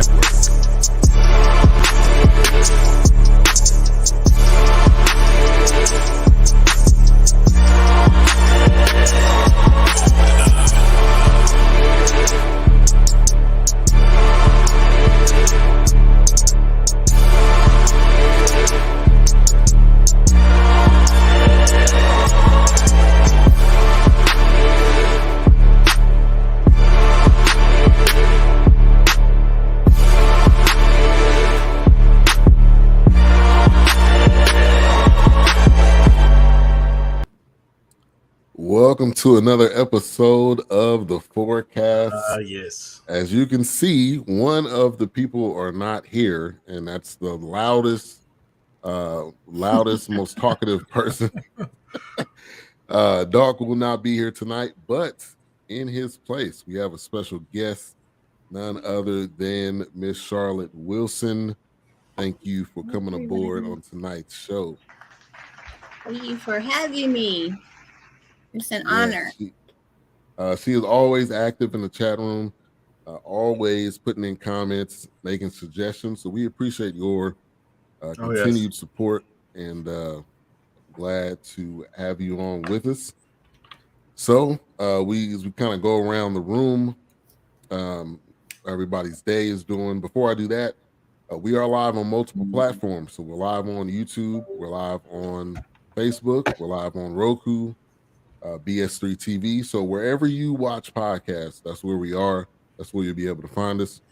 Network. Welcome to another episode of the Fourcast. Yes. As you can see, one of the people are not here, and that's the loudest, most talkative person. Doc will not be here tonight, but in his place, we have a special guest, none other than Miss Charlotte Wilson. Thank you for coming aboard on tonight's show. Thank you for having me. It's an honor. She is always active in the chat room, always putting in comments, making suggestions. So we appreciate your continued support, and glad to have you on with us. So we kind of go around the room, everybody's day is doing. Before I do that, we are live on multiple platforms. So we're live on YouTube, we're live on Facebook, we're live on Roku, BS3 TV. So wherever you watch podcasts, that's where we are. That's where you'll be able to find us.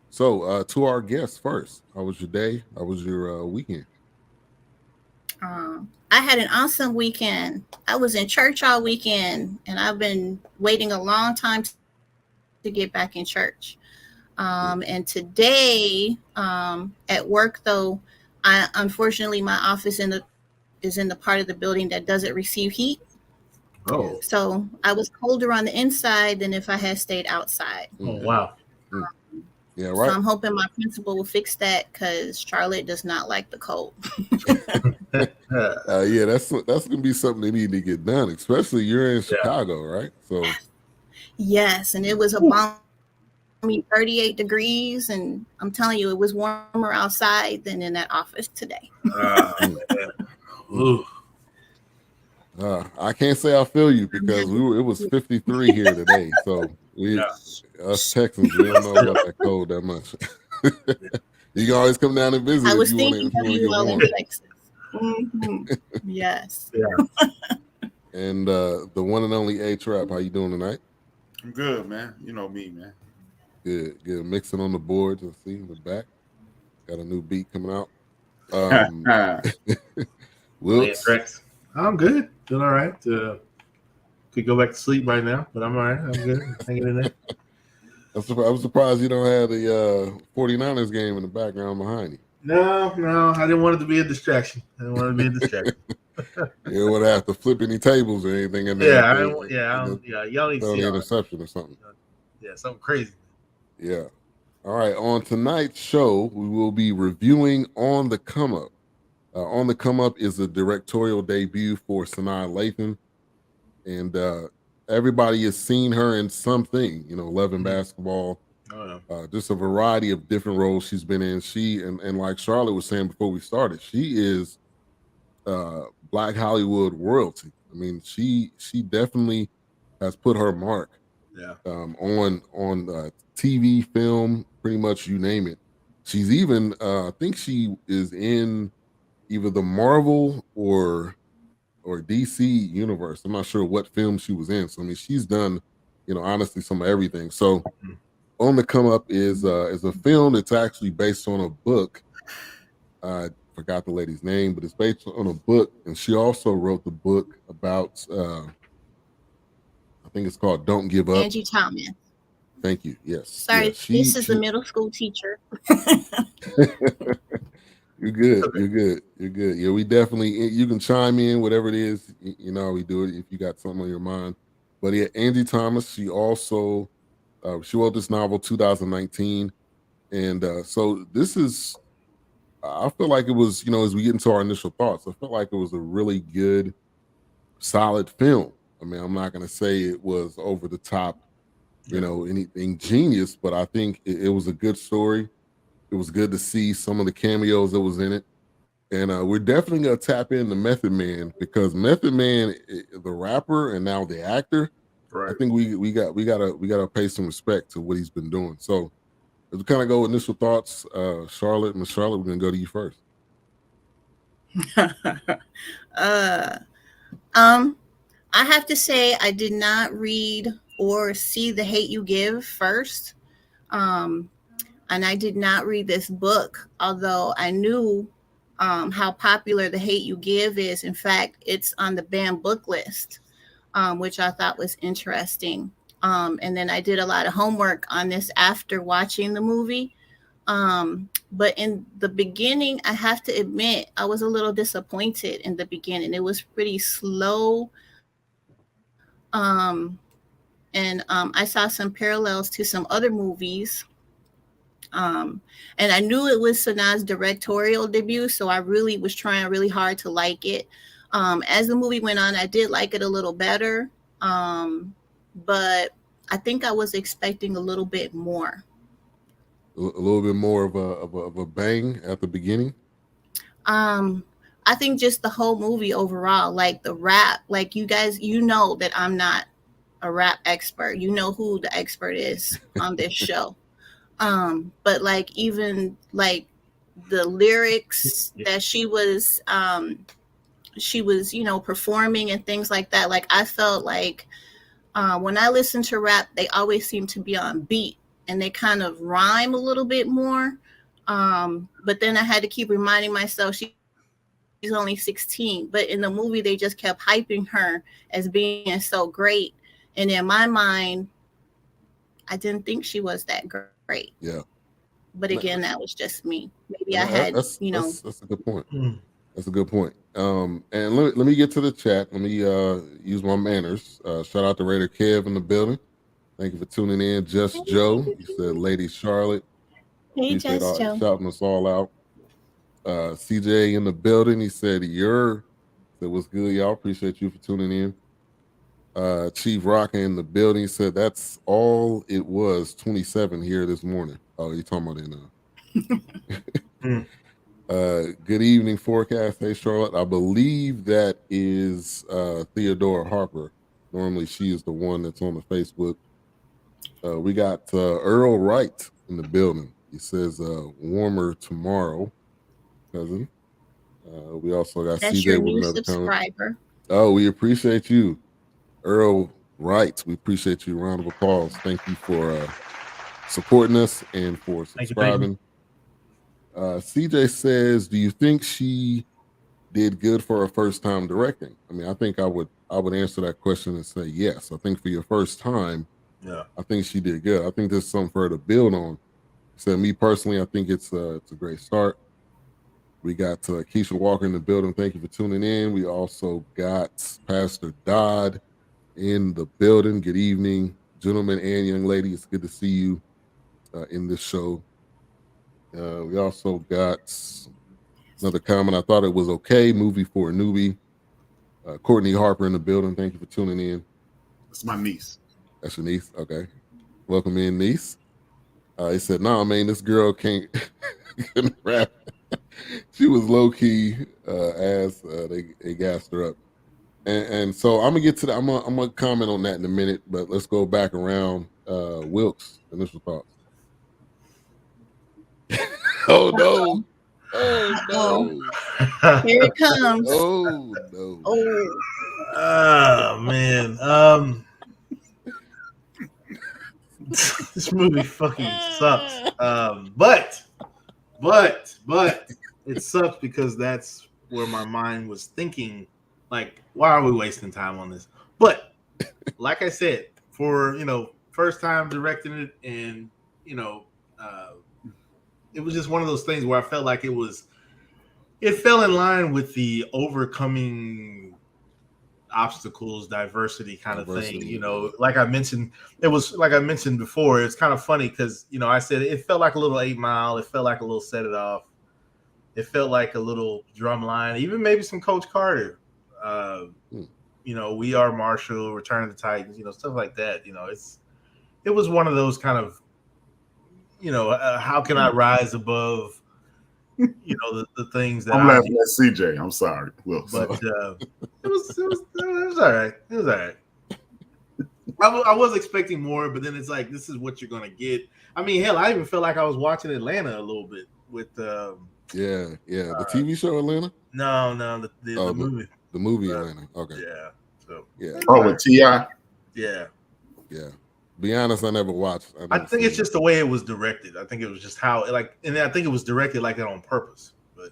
So to our guests first, how was your day? How was your weekend? I had an awesome weekend. I was in church all weekend, and I've been waiting a long time to get back in church. And today at work, though, unfortunately my office is in the part of the building that doesn't receive heat. Oh. So I was colder on the inside than if I had stayed outside. Oh, wow. Yeah, right. So I'm hoping my principal will fix that, because Charlotte does not like the cold. Yeah, that's gonna be something they need to get done, especially you're in Chicago, right? So yes, and it was a balmy 38 degrees, and I'm telling you, it was warmer outside than in that office today. I can't say I feel you, because it was 53 here today. So us Texans, we don't know about that cold that much. You can always come down and visit. I was if thinking you of you all in Texas. Yes. Yeah. And the one and only A-Trap, how you doing tonight? I'm good, man. You know me, man. Good. Mixing on the boards. I see in the back. Got a new beat coming out. Wilkes. I'm good. Doing all right. Could go back to sleep right now, but I'm all right. I'm good. Hanging in there. I'm surprised you don't have the 49ers game in the background behind you. No, I didn't want it to be a distraction. You don't want to have to flip any tables or anything in there. Y'all need to see an interception or something. Yeah, something crazy. Yeah. All right. On tonight's show, we will be reviewing On the Come Up. On the Come Up is a directorial debut for Sanaa Lathan, and everybody has seen her in something. 11 basketball. Just a variety of different roles she's been in. She and like Charlotte was saying before we started, she is Black Hollywood royalty. I mean, she definitely has put her mark on TV, film, pretty much you name it. She's even I think she is in either the Marvel or DC universe. I'm not sure what film she was in. So I mean, she's done, honestly, some of everything. So On the Come Up is a film that's actually based on a book. I forgot the lady's name, but it's based on a book, and she also wrote the book about I think it's called Don't Give Up. Angie Thomas. Thank you. Yes. Sorry, this is a middle school teacher. You're good. Yeah, we definitely, you can chime in, whatever it is, we do it if you got something on your mind. But yeah, Angie Thomas, she also, she wrote this novel 2019. And so this is, I feel like it was, as we get into our initial thoughts, I felt like it was a really good, solid film. I mean, I'm not going to say it was over the top, you know, anything genius, but I think it was a good story. It was good to see some of the cameos that was in it. And we're definitely gonna tap into Method Man, because Method Man, the rapper and now the actor, Right. I think we gotta pay some respect to what he's been doing. So as we kind of go with initial thoughts, Charlotte, Miss Charlotte, we're gonna go to you first. uh, I have to say I did not read or see The Hate You Give first. Um, and I did not read this book, although I knew how popular The Hate You Give is. In fact, it's on the banned book list, which I thought was interesting. And then I did a lot of homework on this after watching the movie. But in the beginning, I have to admit, I was a little disappointed in the beginning. It was pretty slow. And I saw some parallels to some other movies. And I knew it was Sanaa's directorial debut, so I really was trying really hard to like it. As the movie went on, I did like it a little better, but I think I was expecting a little bit more. A little bit more of a bang at the beginning. I think just the whole movie overall, like the rap, like you guys, you know that I'm not a rap expert. You know who the expert is on this show. But like even like the lyrics that she was performing and things like that, like I felt like when I listen to rap, they always seem to be on beat and they kind of rhyme a little bit more. But then I had to keep reminding myself she's only 16, but in the movie they just kept hyping her as being so great, and in my mind I didn't think she was that great. Yeah. But again, that was just me. Maybe I Yeah, had, that's a good point. That's a good point. And let me get to the chat. Let me use my manners. Shout out to Raider Kev in the building. Thank you for tuning in. Just Joe, you said Lady Charlotte. Hey, Appreciate Just Joe. shouting us all out. CJ in the building. He said said what's good, y'all. Appreciate you for tuning in. Chief Rocker in the building. He said that's all it was. 27 here this morning. Oh, you talking about good evening, Fourcast. Hey, Charlotte. I believe that is Theodora Harper. Normally, she is the one that's on the Facebook. We got Earl Wright in the building. He says warmer tomorrow, cousin. We also got That's CJ your with new another comment. subscriber. Oh, we appreciate you, Earl Wright. We appreciate you. Round of applause. Thank you for supporting us and for subscribing. CJ says, do you think she did good for her first time directing? I mean, I think I would answer that question and say yes. I think for your first time, I think she did good. I think there's something for her to build on. So me personally, I think it's a great start. We got Keisha Walker in the building. Thank you for tuning in. We also got Pastor Dodd in the building. Good evening, gentlemen and young lady. It's good to see you in this show. We also got another comment. I thought it was okay. Movie for a newbie. Courtney Harper in the building. Thank you for tuning in. That's my niece. That's your niece? Okay. Welcome in, niece. He said, nah, man, this girl couldn't rap. She was low-key as they gassed her up. And so I'm gonna get to that. I'm gonna comment on that in a minute, but let's go back around. Wilkes, initial thoughts. Oh no. Oh no. Here it comes. Oh no. Oh man. This movie fucking sucks. But it sucks because that's where my mind was thinking, like, why are we wasting time on this? But like I said, for first time directing it, and it was just one of those things where I felt like it fell in line with the overcoming obstacles, diversity kind of thing. Like I mentioned, before, it's kind of funny because I said it felt like a little 8 Mile. It felt like a little Set It Off. It felt like a little Drumline, even maybe some Coach Carter. We Are Marshall, Return of the Titans, stuff like that. it was one of those kind of, how can I rise above, the things that I'm laughing at CJ. I'm sorry, Will. But it was all right. It was all right. I was expecting more, but then it's like, this is what you're gonna get. I mean, hell, I even felt like I was watching Atlanta a little bit with the TV show Atlanta. No, the movie. The movie Atlanta. Okay. Yeah. So yeah. Oh, with T.I. Yeah. Yeah. Be honest, I never watched. I think it's just the way it was directed. I think it was just how and I think it was directed like that on purpose. But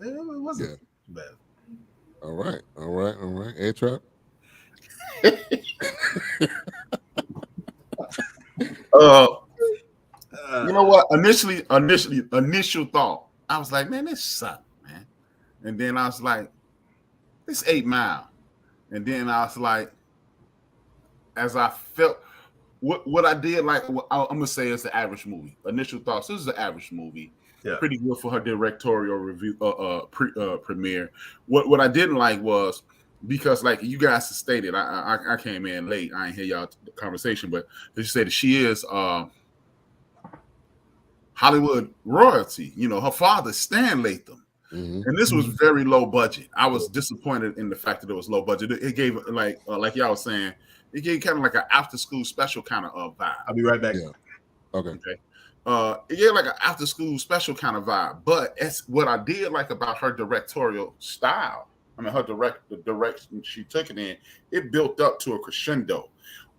it wasn't bad. All right. A-Trap. You know what? Initial thought, I was like, man, this sucked, man. And then I was like, this 8 Mile. And then I was like, as I felt, what I did, like, I'm gonna say it's an average movie. Initial thoughts, this is an average movie. Yeah. Pretty good for her directorial review premiere. What I didn't like was, because like you guys stated, I came in late. I didn't hear y'all conversation, but you said that she is Hollywood royalty. Her father, Stan Lathan. Mm-hmm. And this was very low budget. I was disappointed in the fact that it was low budget. It gave like y'all was saying, it gave kind of like an after school special kind of vibe. I'll be right back. Yeah. Okay. It gave like an after school special kind of vibe. But it's what I did like about her directorial style. I mean, the direction she took it in, it built up to a crescendo.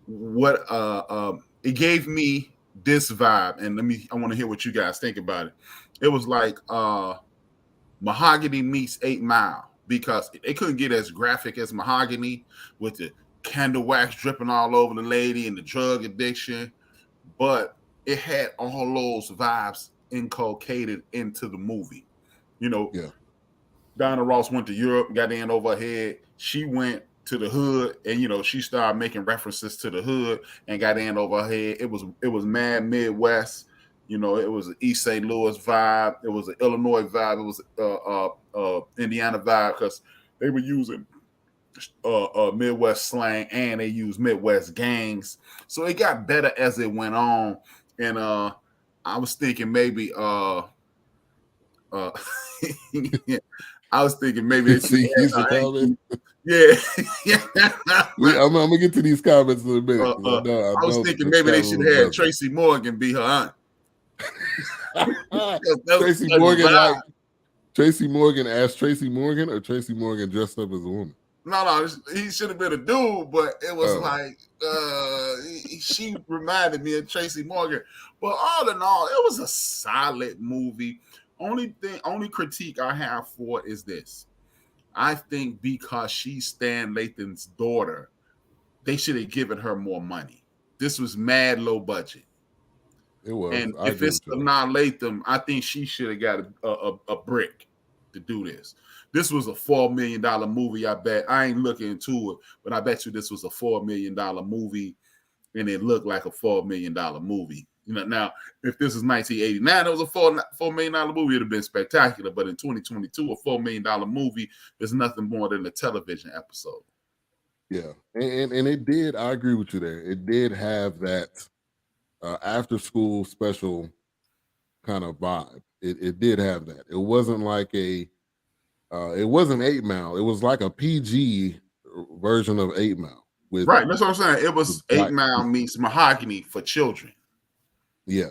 It gave me this vibe, and I want to hear what you guys think about it. It was like Mahogany meets 8 Mile, because they couldn't get as graphic as Mahogany with the candle wax dripping all over the lady and the drug addiction, but it had all those vibes inculcated into the movie. Diana Ross went to Europe, got in over her head. She went to the hood, and she started making references to the hood and got in over her head. It was mad Midwest. It was an East St. Louis vibe. It was an Illinois vibe. It was Indiana vibe, because they were using Midwest slang, and they used Midwest gangs. So it got better as it went on. And I was thinking maybe I was thinking maybe I'm gonna get to these comments in a minute. I was thinking maybe they should have had Tracy Morgan be her aunt. Tracy Morgan as Tracy Morgan, or Tracy Morgan dressed up as a woman? No, he should have been a dude, but it was like she reminded me of Tracy Morgan. But all in all, it was a solid movie. Only critique I have for it is this. I think because she's Stan Lathan's daughter, they should have given her more money. This was mad low budget. It was. And if it's Sanaa Lathan, I think she should have got a brick to do this. This was a $4 million movie, I bet. I ain't looking into it, but I bet you this was a $4 million movie, and it looked like a $4 million movie. Now, if this is 1989, it was a $4 million movie, it would have been spectacular. But in 2022, a $4 million movie is nothing more than a television episode. Yeah, and it did. I agree with you there. It did have that after school special kind of vibe. It did have that. It wasn't like it wasn't 8 Mile. It was like a PG version of 8 Mile. Right, that's what I'm saying. It was 8 Mile meets Mahogany for children. Yeah,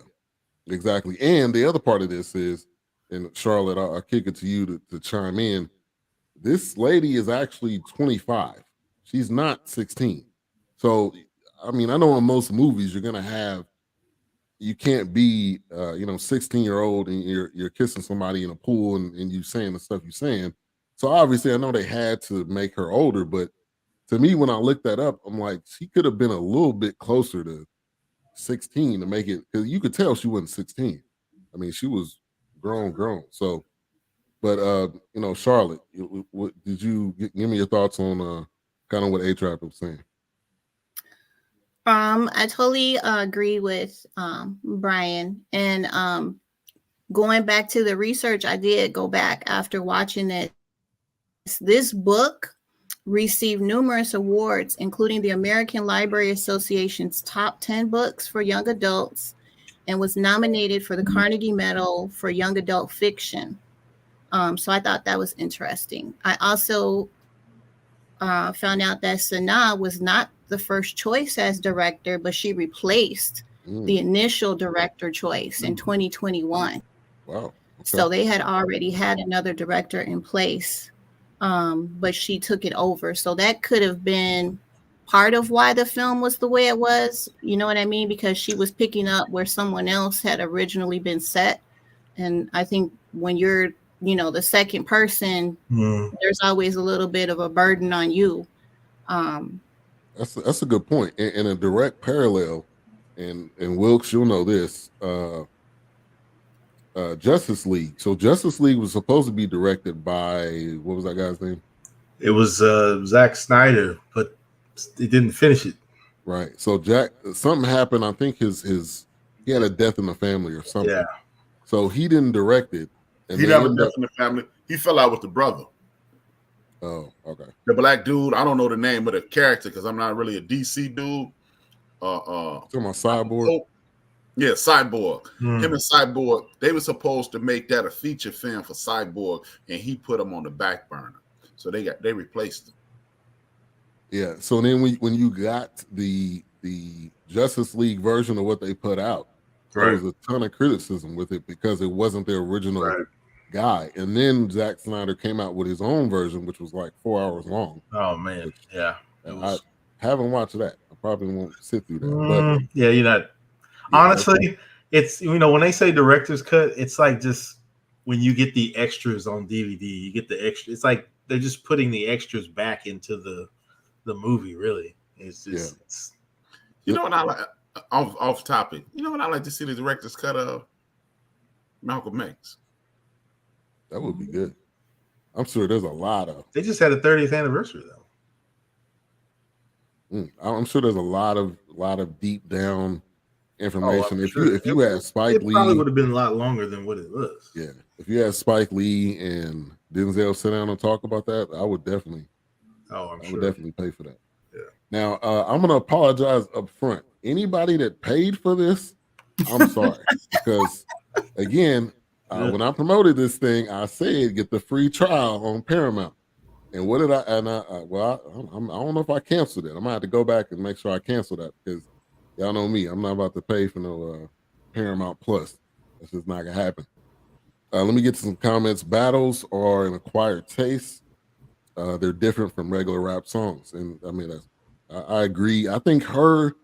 exactly. And the other part of this is, and Charlotte, I'll kick it to you to chime in. This lady is actually 25. She's not 16. So, I mean, I know in most movies you can't be 16-year-old and you're kissing somebody in a pool and you saying the stuff you're saying. So obviously I know they had to make her older, but to me, when I looked that up, I'm like, she could have been a little bit closer to 16 to make it, because you could tell she wasn't 16. I mean, she was grown. So, but Charlotte, what did you give me your thoughts on kind of what A-Trap was saying? I totally agree with Brian, and going back to the research, I did go back after watching it. This book received numerous awards, including the American Library Association's top 10 books for young adults, and was nominated for the Carnegie Medal for Young Adult Fiction. So I thought that was interesting. I also found out that Sanaa was not the first choice as director, but she replaced the initial director choice in 2021. Wow. Okay. So they had already had another director in place, but she took it over. So that could have been part of why the film was the way it was. You know what I mean? Because she was picking up where someone else had originally been set. And I think when you're, the second person, there's always a little bit of a burden on you. That's a good point. In a direct parallel, and Wilkes, you'll know this, Justice League. So Justice League was supposed to be directed by, what was that guy's name? It was Zack Snyder, but he didn't finish it. Right. So something happened. I think he had a death in the family or something. Yeah. So he didn't direct it. And he never death in the family. He fell out with the brother. Oh, okay. The black dude. I don't know the name of the character because I'm not really a DC dude. Talking about Cyborg. Yeah, Cyborg. Him and Cyborg, they were supposed to make that a feature film for Cyborg, and he put him on the back burner. So they replaced him. Yeah. So then when you got the Justice League version of what they put out, there was a ton of criticism with it because it wasn't their original guy. And then Zack Snyder came out with his own version, which was like 4 hours long. Oh man, yeah. I haven't watched that. I probably won't sit through that. But yeah, you're not. Honestly, it's when they say director's cut, it's like just when you get the extras on DVD, you get the extra. It's like they're just putting the extras back into the movie. Really, it's just. It's, you know what I like? Off topic. You know what I like to see the director's cut of? Malcolm X. That would be good. I'm sure there's a lot of. They just had a 30th anniversary though. I'm sure there's a lot of deep down information. If you had Spike Lee, it probably would have been a lot longer than what it was. Yeah, if you had Spike Lee and Denzel sit down and talk about that, I would definitely. I would definitely pay for that. Yeah. Now I'm gonna apologize up front. Anybody that paid for this, I'm sorry because again, when I promoted this thing, I said get the free trial on Paramount. And what did I? And I don't know if I canceled it. I'm gonna have to go back and make sure I cancel that because y'all know me. I'm not about to pay for no Paramount Plus. That's just not gonna happen. Let me get to some comments. Battles are an acquired taste. They're different from regular rap songs, and I mean, I agree. I think her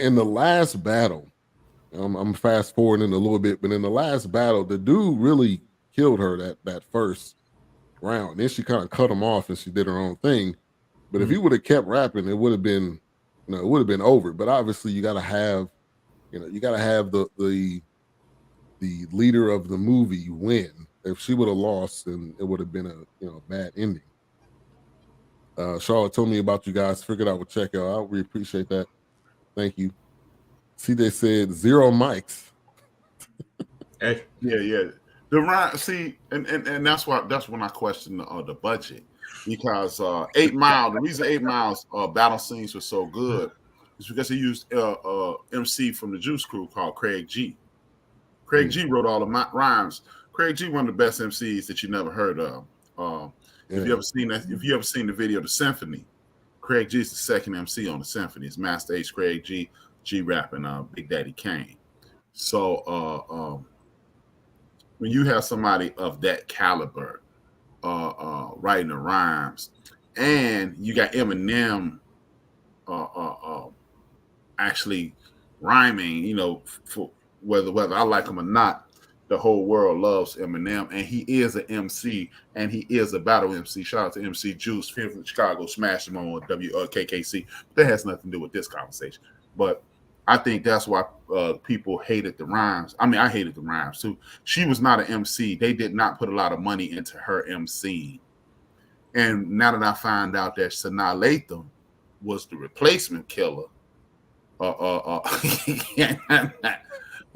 in the last battle. I'm fast forwarding a little bit, but in the last battle, the dude really killed her that first round. Then she kind of cut him off and she did her own thing. But if he would have kept rapping, it would have been, it would have been over. But obviously, you got to have, the leader of the movie win. If she would have lost, then it would have been a bad ending. Charlotte told me about you guys. Figured I would check it out. We appreciate that. Thank you. CJ said 0 mics. Hey. Yeah. The rhyme, see, and that's when I question the budget because 8 Mile. The reason 8 Mile's battle scenes were so good is because he used MC from the Juice Crew called Craig G. Craig G wrote all the rhymes. Craig G, one of the best MCs that you never heard of. If you ever seen the video The Symphony, Craig G is the second MC on The Symphony. It's Master Ace, Craig G, G-Rap, and Big Daddy Kane. So when you have somebody of that caliber writing the rhymes, and you got Eminem actually rhyming, for whether I like him or not, the whole world loves Eminem, and he is an MC, and he is a battle MC. Shout out to MC Juice from Chicago, smashed him on WKKC. That has nothing to do with this conversation, but I think that's why people hated the rhymes. I mean, I hated the rhymes too. She was not an MC. They did not put a lot of money into her MC. And now that I find out that Sanaa Lathan was the replacement killer, now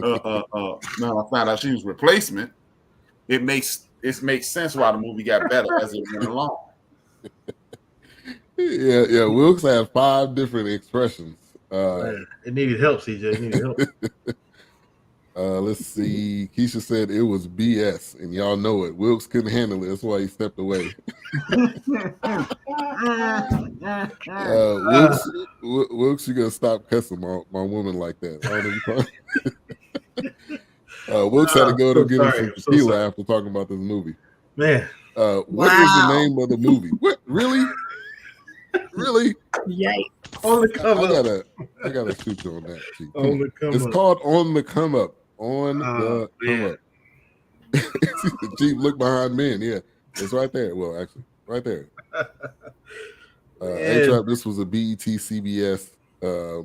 I found out she was replacement. It makes sense why the movie got better as it went along. Yeah. Wilkes had 5 different expressions. It needed help, CJ. It needed help. Let's see. Keisha said it was BS, and y'all know it. Wilkes couldn't handle it. That's why he stepped away. Wilkes, you gotta stop cussing my woman like that. I don't know Wilkes had to go to get him some tequila after talking about this movie. Man, what is the name of the movie? What really? Really? Yikes! On the come up. I gotta shoot you on that. On the come it's up. called On the Come Up. On the Come Up. Chief, look behind men. Yeah, it's right there. Well, actually, right there. A-Trap, this was a BET CBS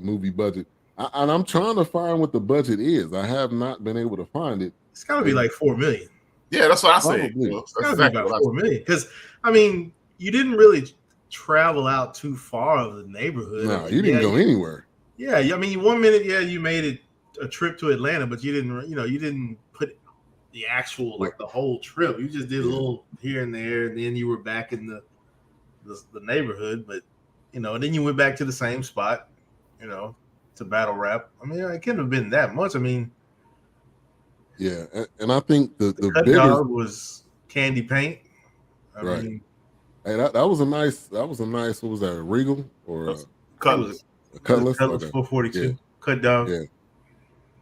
movie budget. And I'm trying to find what the budget is. I have not been able to find it. It's got to be like $4 million. Yeah, that's what I said. It's got to be about $4 million. Because, I mean, you didn't really travel out too far of the neighborhood. No, you didn't go anywhere. Yeah, I mean, 1 minute, you made it a trip to Atlanta, but you didn't put the actual, like, the whole trip. You just did a little here and there, and then you were back in the neighborhood. But, and then you went back to the same spot, to battle rap. I mean, it couldn't have been that much. I mean, yeah, and I think the bigger dog was Candy Paint. I mean, hey, that was a nice. What was that? A Regal or a Cutlass? A Cutlass. Cutlass 442. Yeah. Cut dog.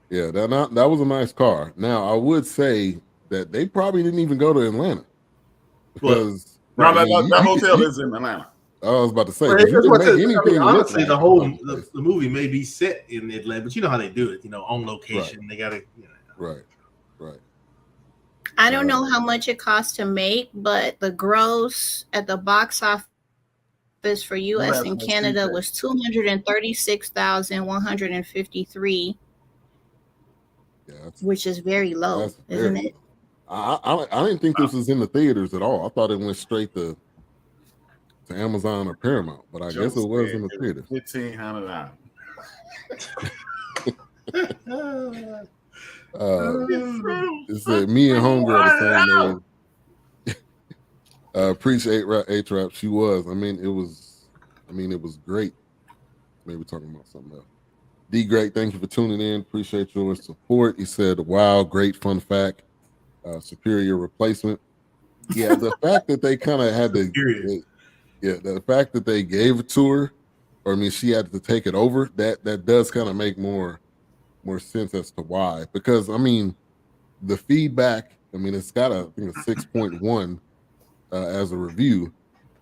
Yeah. That was a nice car. Now I would say that they probably didn't even go to Atlanta because that hotel is in Atlanta. I was about to say, you didn't make anything. Honestly, the movie may be set in Atlanta, but you know how they do it. On location, they got to. Right. I don't know how much it costs to make, but the gross at the box office for U.S. and Canada was $236,153, which is very low, isn't it? I didn't think this was in the theaters at all. I thought it went straight to Amazon or Paramount, but I guess it was in the theater. $1,500. It said me and Homegirl the same name. Appreciate A-Trap. She was. I mean, it was great. Maybe talking about something else. D Great, thank you for tuning in. Appreciate your support. He said, "Wow, great fun fact. Superior replacement." Yeah, the fact that they kind of had to. The fact that they gave it to her, or she had to take it over, that does kind of make more sense as to why. Because the feedback, it's got a 6.1 as a review.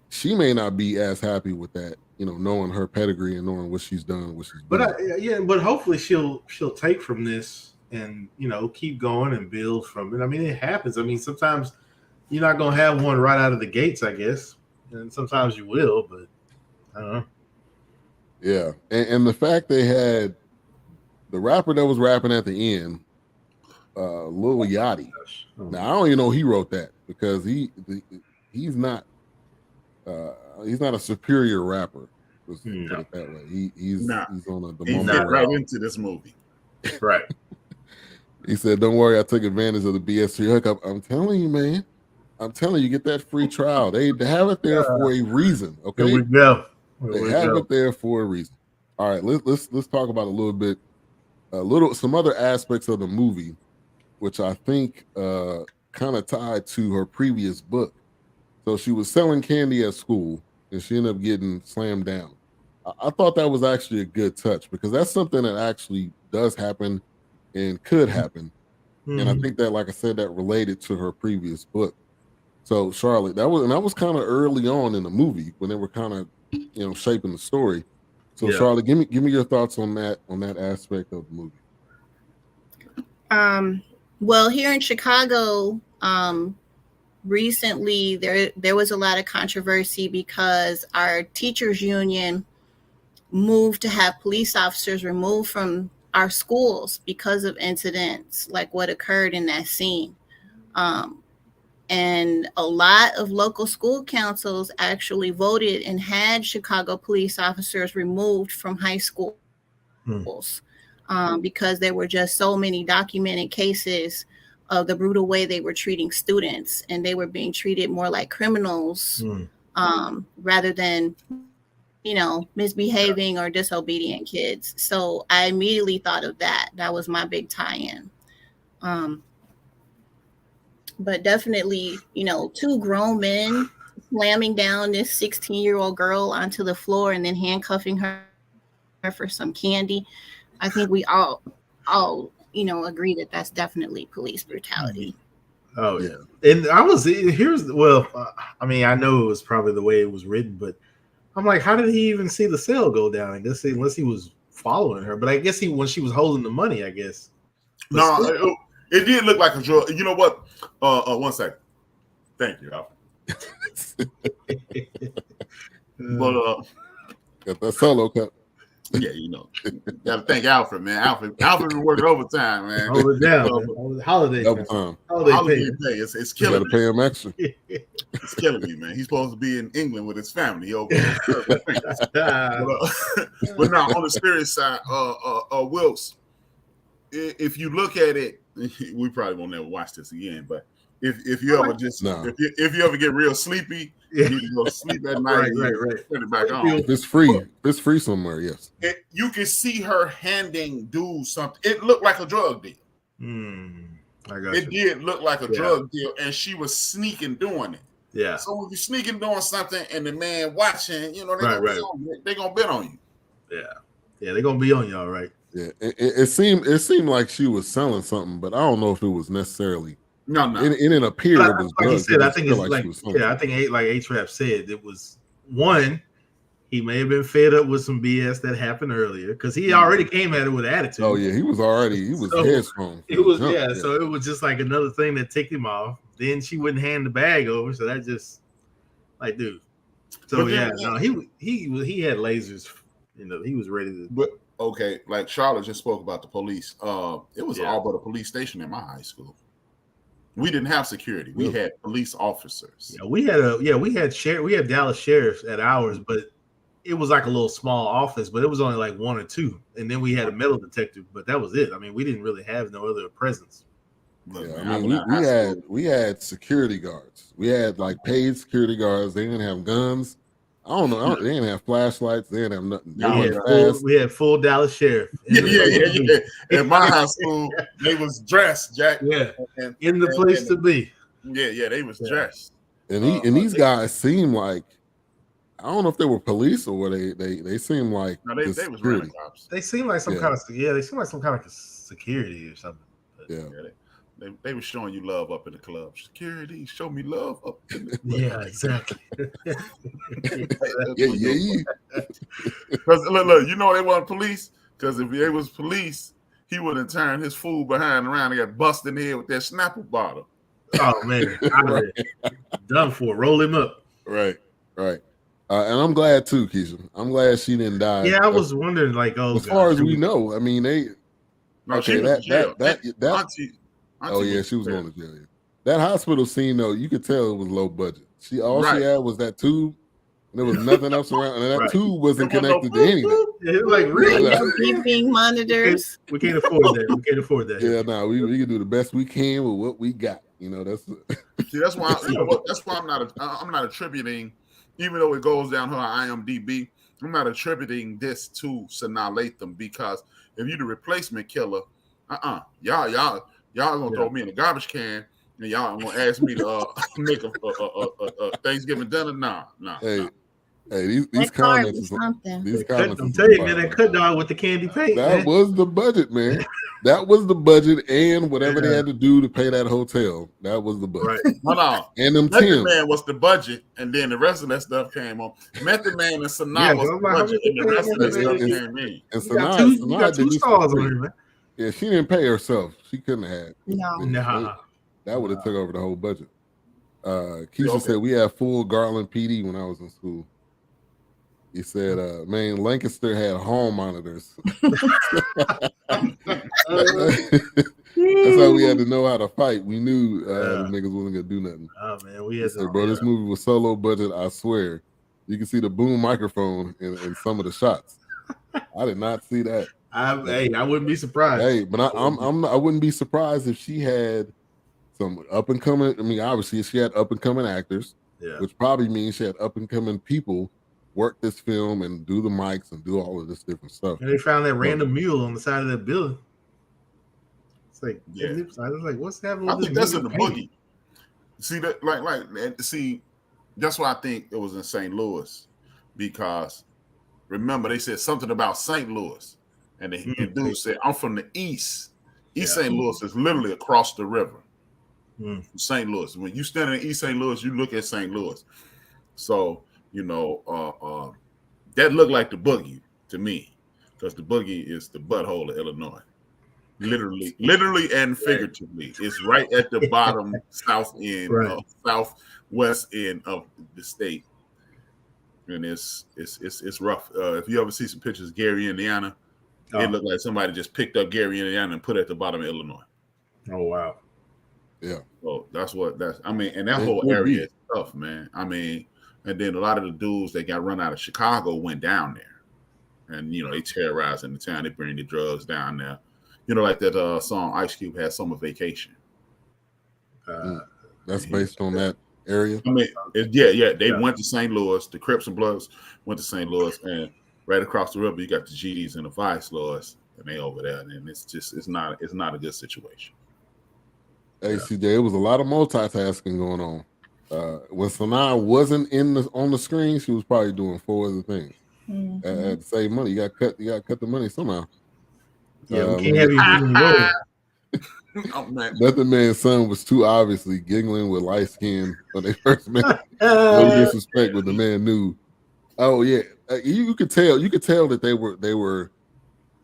She may not be as happy with that, knowing her pedigree and knowing what she's done, what she's doing. But hopefully she'll take from this and keep going and build from it. It happens. Sometimes you're not gonna have one right out of the gates, I guess. And sometimes you will, but I don't know. Yeah, and the fact they had the rapper that was rapping at the end, Lil Yachty. Now I don't even know he wrote that because he's not a superior rapper. Let's put it that way. He's on the moment right into this movie, right? He said, "Don't worry, I took advantage of the BS3 hookup." I'm telling you, man. I'm telling you, get that free trial. They have it there for a reason. Okay, here we go. They have it there for a reason. All right, let's talk about some other aspects of the movie, which I think kind of tied to her previous book. So she was selling candy at school, and she ended up getting slammed down. I thought that was actually a good touch because that's something that actually does happen and could happen. And I think that, like I said, that related to her previous book. So Charlotte, that was kind of early on in the movie when they were kind of, shaping the story. So Charlotte, give me your thoughts on that aspect of the movie. Well, here in Chicago, recently there was a lot of controversy because our teachers union moved to have police officers removed from our schools because of incidents like what occurred in that scene. And a lot of local school councils actually voted and had Chicago police officers removed from high schools because there were just so many documented cases of the brutal way they were treating students, and they were being treated more like criminals rather than misbehaving or disobedient kids. So I immediately thought of that. That was my big tie-in. But definitely, two grown men slamming down this 16-year-old girl onto the floor and then handcuffing her for some candy. I think we all agree that that's definitely police brutality. Oh yeah. And I know it was probably the way it was written, but I'm like, how did he even see the cell go down? I guess unless he was following her, but I guess when she was holding the money, I guess. No, it did look like a drug. You know what? 1 second. Thank you, Alfred. But got that solo cup. Yeah, gotta thank Alfred, man. Alfred been working overtime, man. Hold it down, man. Holiday time. Holiday pay. It's killing me. Gotta pay him extra. It's killing me, man. He's supposed to be in England with his family. But now on the serious side, Wilkes, if you look at it, we probably won't ever watch this again. But if you ever if you ever get real sleepy, you need to go sleep at night. Right. Turn it back on. If it's free somewhere, yes. You can see her handing dudes something. It looked like a drug deal. It did look like a drug deal, and she was sneaking doing it. Yeah. So when you're sneaking doing something, and the man watching, they're gonna bet on you. Yeah. They're gonna be on y'all, right? Yeah. It seemed like she was selling something, but I don't know if it was necessarily. No. It didn't appear it was like drugs. He said, I think it's I think like A-Trap said, it was one. He may have been fed up with some BS that happened earlier because he already came at it with attitude. Oh yeah, he was headstrong. It was so it was just like another thing that ticked him off. Then she wouldn't hand the bag over, so that just like, dude. So he had lasers. He was ready to. But okay, like Charlotte just spoke about the police. It was all but a police station in my high school. We didn't have security. We had police officers. Yeah, we had Dallas sheriffs at ours, but it was like a little small office, but it was only like one or two. And then we had a metal detector, but that was it. I mean, we didn't really have no other presence. Look, we had security guards. We had like paid security guards. They didn't have guns. I don't know. They didn't have flashlights. They didn't have nothing. We had full Dallas sheriff. Yeah. In my high school, they was dressed, Jack. Yeah, in the place to be. Yeah, they was dressed. And these guys seem like, I don't know if they were police or what they seem like. No, they was running cops. They seem like some kind of security or something. But they were showing you love up in the club. Security, show me love up in the club. Yeah, exactly. Because look, they weren't police. Because if they was police, he would have turned his fool behind around and got busted in the head with that Snapple bottle. Oh man, done for. Roll him up. Right. And I'm glad too, Keisha. I'm glad she didn't die. Yeah, I was wondering, like, as far as we know, I mean, they. No, she was that. Oh yeah, she was going to jail. Yeah. That hospital scene though, you could tell it was low budget. She had was that tube, and there was nothing else around, and that tube wasn't connected to anything. It was like really beeping monitors. We can't afford that. Yeah, no, we can do the best we can with what we got. That's. See, that's why that's why I'm not attributing, even though it goes down her IMDb. I'm not attributing this to Sanaa Lathan because if you're the replacement killer, y'all gonna throw me in the garbage can and y'all gonna ask me to make a Thanksgiving dinner? Nah. Hey, these comments. These comments. I'm telling you, man, that cut dog with the candy paint. That was the budget, man. That was the budget, and whatever they had to do to pay that hotel. That was the budget. Right. Hold on. And them Method Man was the budget, and then the rest of that stuff came on. Method Man and Sanaa was the budget, and the rest of that stuff came in. And Sanaa got two stars on her, man. Yeah, she didn't pay herself. She couldn't have had. No. That would have took over the whole budget. Keisha said we had full Garland PD when I was in school. He said, man, Lancaster had hall monitors. That's how we had to know how to fight. We knew the niggas wasn't gonna do nothing. Oh man, we had bro, this movie was solo budget, I swear. You can see the boom microphone in some of the shots. I did not see that. I wouldn't be surprised. Hey, but I wouldn't be surprised if she had some up and coming. I mean, obviously she had up and coming actors, which probably means she had up and coming people work this film and do the mics and do all of this different stuff. And they found that random mule on the side of that building. It's like, Yeah. I was like, what's happening? I with think this that's in the movie? boogie. See that, see, that's why I think it was in St. Louis, because remember they said something about St. Louis, and the dude said, "I'm from the East. East St. Louis is literally across the river from St. Louis. When you stand in East St. Louis, you look at St. Louis. So that looked like the boogie to me, because the boogie is the butthole of Illinois." Literally and figuratively. It's right at the bottom south end, southwest end of the state. And it's rough. If you ever see some pictures of Gary, Indiana, it looked like somebody just picked up Gary, Indiana and put it at the bottom of Illinois. Oh wow. Yeah. So and that whole area is tough, man. And then a lot of the dudes that got run out of Chicago went down there. And they terrorizing the town, they bring the drugs down there. Like that song Ice Cube had, Summer Vacation. That's based on that area. They went to St. Louis. The Crips and Bloods went to St. Louis, and right across the river, you got the GDs and the Vice Lords, and they over there. And it's not a good situation. Hey, CJ, it was a lot of multitasking going on. When Sanaa wasn't on the screen, she was probably doing 4 other things. At the same money, you got to cut the money somehow. Yeah, we can't have you in the road. Method Man's son was too obviously giggling with light skin when they first met. No disrespect, but the man knew. Oh yeah, you could tell that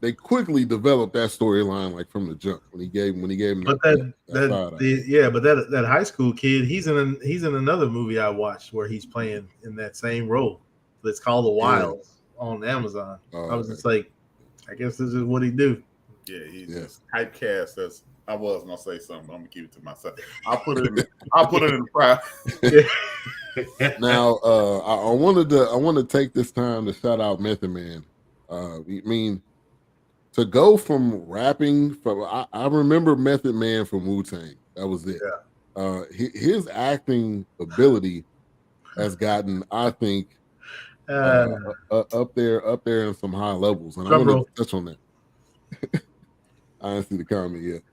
they quickly developed that storyline like from the jump when he gave him. But that high school kid, he's in another movie I watched where he's playing in that same role. It's called The Wilds on Amazon. I was just like, I guess this is what he do. Yeah, he's typecast. I was gonna say something, but I'm gonna keep it to myself. I'll put it in the private. Now, I want to take this time to shout out Method Man. To go from rapping I remember Method Man from Wu-Tang. That was it. Yeah. His acting ability has gotten, I think, up there in some high levels, and I want to touch on that. I didn't see the comment yet.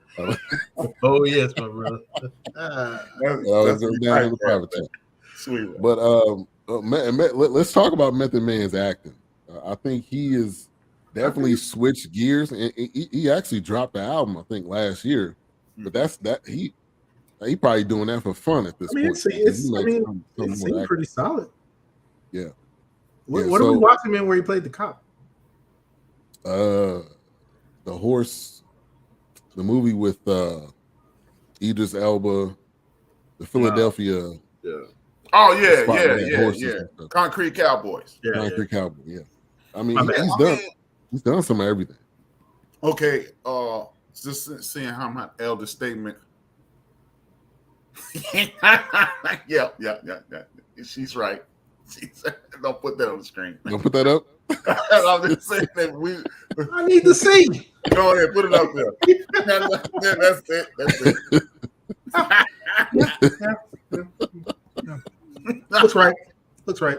Oh yes, my brother. That's down in the private chat. Sweet. But let's talk about Method Man's acting. I think he is definitely switched gears, and he actually dropped the album I think last year. But he probably doing that for fun at this point. It seemed pretty solid. Yeah. What are we watching in where he played the cop? The Horse, the movie with Idris Elba, the Philadelphia. Oh yeah. Concrete Cowboys. Concrete Cowboy. Yeah. He's done some of everything. Okay. Just seeing how my elder statement. Yeah. She's right. Don't put that on the screen. Don't put that up. I'm just saying that I need to see. Go ahead, put it up there. That's it. Looks right.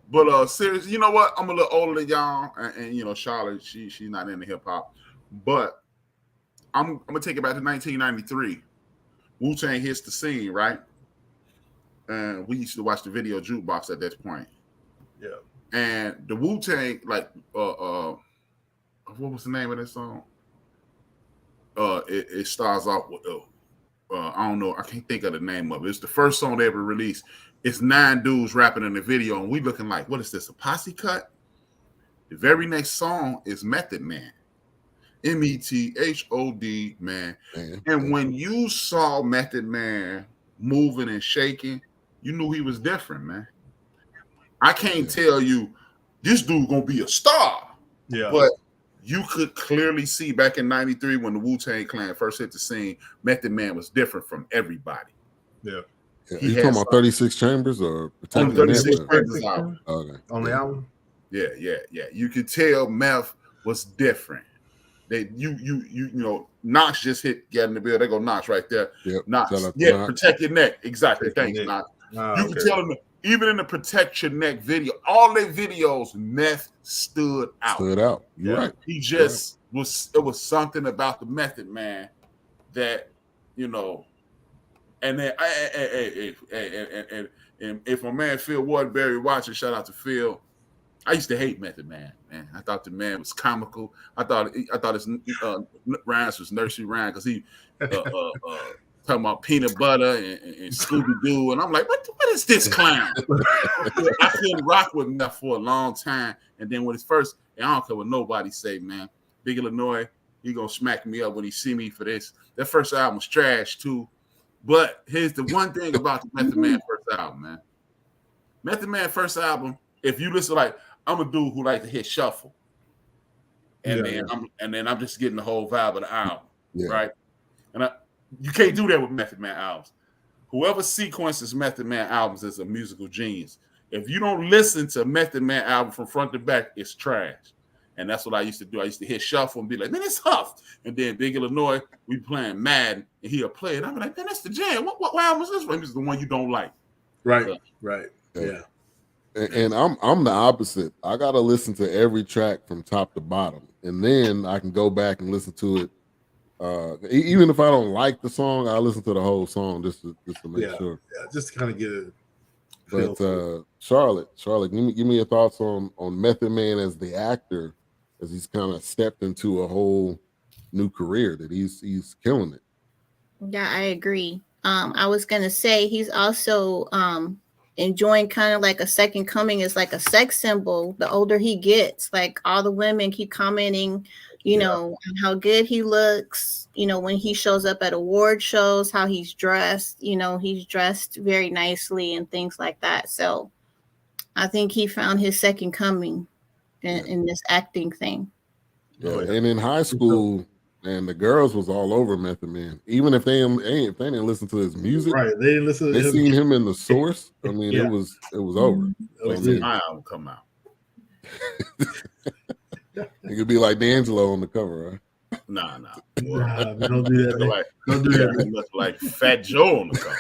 But seriously, you know what? I'm a little older than y'all, and Charlotte, she's not into hip hop, but I'm gonna take it back to 1993. Wu-Tang hits the scene, right? And we used to watch the video jukebox at that point. Yeah. And the Wu-Tang, like, what was the name of that song? It starts off with, I don't know, I can't think of the name of it. It's the first song they ever released. It's 9 dudes rapping in the video, and we looking like, what is this, a posse cut? The very next song is Method Man. METHOD, man. And when you saw Method Man moving and shaking, you knew he was different, man. I can't tell you this dude gonna be a star. Yeah. But you could clearly see back in 93 when the Wu-Tang Clan first hit the scene, Method Man was different from everybody. Yeah. You talking about 36 Chambers or on 36 Chambers album? Okay. On the album? Yeah. You could tell Meth was different. Knox just hit Get in the Bill. They go Knox right there. Yep. Knox. Protect your neck. Exactly. Thanks, Knox. You can tell him even in the Protect Your Neck video, all their videos, Meth stood out. You're right. He just was. It was something about the Method Man that, you know. And then, and if my man Phil Waterbury watching, shout out to Phil. I used to hate Method Man. Man, I thought the man was comical. I thought his rhymes was nursery rhyme because he talking about peanut butter and Scooby Doo, and I'm like, what is this clown? I couldn't rock with Meth for a long time, and then when it's first, I don't care what nobody say, man. Big Illinois, he gonna smack me up when he see me for this. That first album was trash too. But here's the one thing about the Method Man first album, man. Method Man first album, if you listen, like, I'm a dude who like to hit shuffle. And then I'm just getting the whole vibe of the album. Right? And you can't do that with Method Man albums. Whoever sequences Method Man albums is a musical genius. If you don't listen to Method Man album from front to back, it's trash. And that's what I used to do. I used to hit shuffle and be like, man, it's Huff. And then Big Illinois, we playing Madden, and he'll play it. I'm like, man, that's the jam. What album is this one? This is the one you don't like. Right, so, right. Yeah. And I'm the opposite. I gotta listen to every track from top to bottom, and then I can go back and listen to it. Even if I don't like the song, I listen to the whole song just to make sure. Yeah, just to kind of get it. But Charlotte, give me your thoughts on Method Man as the actor, as he's kind of stepped into a whole new career that he's killing it. Yeah, I agree. I was gonna say he's also enjoying kind of like a second coming as like a sex symbol. The older he gets, like all the women keep commenting, you know, on how good he looks, you know, when he shows up at award shows, how he's dressed, you know, he's dressed very nicely and things like that. So I think he found his second coming in this acting thing. Yeah. And in high school, and the girls was all over Method Man. Even if they didn't listen to his music, right? They didn't listen. They seen him in the Source. I mean, it was over. My album come out. It could be like D'Angelo on the cover, right? Nah. Don't do that. Don't do that. Look like Fat Joe on the cover.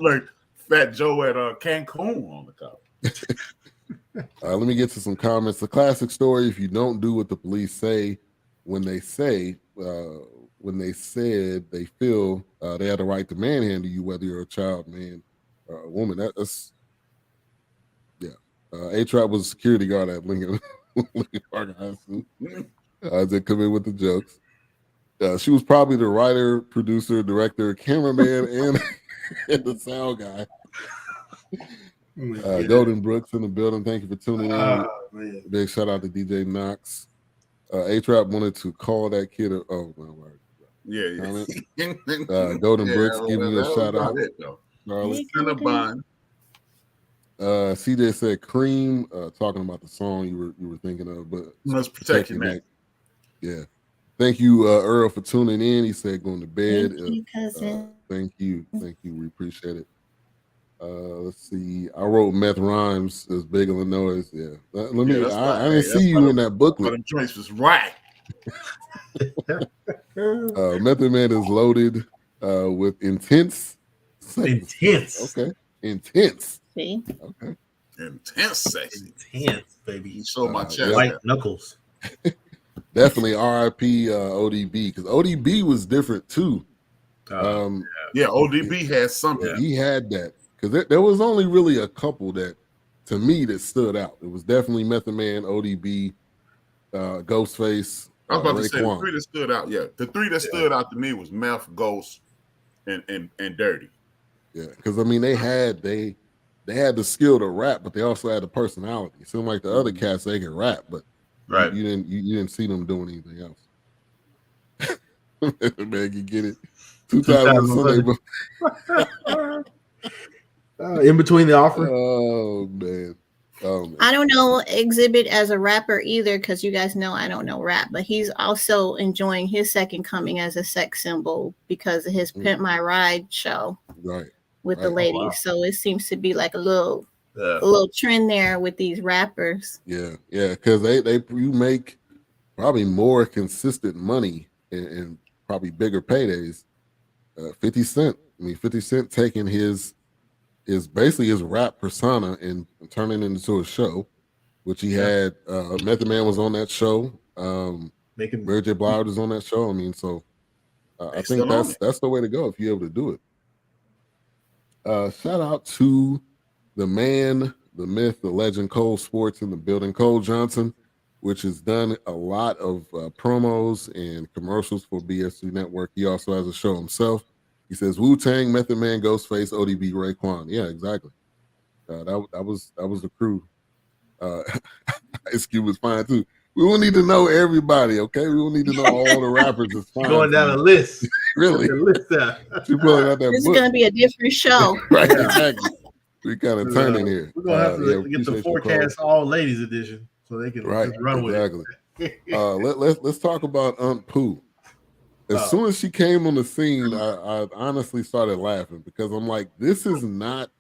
Like Fat Joe at Cancun on the cover. Let me get to some comments. The classic story: if you don't do what the police say when they said they feel they have the right to manhandle you, whether you're a child, man, or a woman. That's A-Trap was a security guard at Lincoln Park High School. They come in with the jokes. She was probably the writer, producer, director, cameraman, and the sound guy. Golden Brooks in the building. Thank you for tuning in. Big shout out to DJ Knox. A-Trap wanted to call that kid. Oh my word. Yeah. Golden Brooks giving you a shout out. CJ said Cream, talking about the song you were thinking of, but let's protect your neck. Yeah. Thank you, Earl, for tuning in. He said going to bed. Thank you, cousin. Thank you. We appreciate it. Let's see. I wrote Meth Rhymes as Big Illinois. Yeah. I didn't see you in that booklet. But the choice was right. Method Man is loaded with intense. Intense. Okay. Intense. See? Okay. Intense sexy. Intense, baby. You showed my chest. White knuckles. Definitely RIP ODB, because ODB was different too. ODB had something. He had that. Because there was only really a couple that, to me, that stood out. It was definitely Method Man, ODB, Ghostface. I was about to say the three that stood out. Yeah, the three that stood out to me was Meth, Ghost, and Dirty. Yeah, because I mean they had the skill to rap, but they also had the personality. It seemed like the other cats, they could rap, but you didn't see them doing anything else. Man, you get it. 2 times on Sunday. In between the offer. Oh man. I don't know Exhibit as a rapper either, because you guys know I don't know rap, but he's also enjoying his second coming as a sex symbol because of his Pimp My Ride show with the ladies. Oh, wow. So it seems to be like a little trend there with these rappers. Yeah, because you make probably more consistent money and probably bigger paydays. 50 Cent I mean, 50 Cent taking his basically his rap persona and turning it into a show, which he had. Method Man was on that show. Mary J. Blige was on that show. I mean, so I think that's the way to go if you're able to do it. Shout out to the man, the myth, the legend, Cole Sports in the building, Cole Johnson, which has done a lot of promos and commercials for BSC Network. He also has a show himself. He says Wu-Tang, Method Man, Ghostface, ODB, Raekwon. Yeah, exactly. That was the crew. Ice Cube was fine too. We don't need to know everybody, okay? We don't need to know all the rappers. It's fine. Going down a list. Really? She pulling out that This book. is going to be a different show. Right, exactly. We kind of turning here. We're going to have to get the Fourcast all ladies edition so they can run with it. Let's talk about Aunt Pooh. As soon as she came on the scene, I honestly started laughing because I'm like, this is not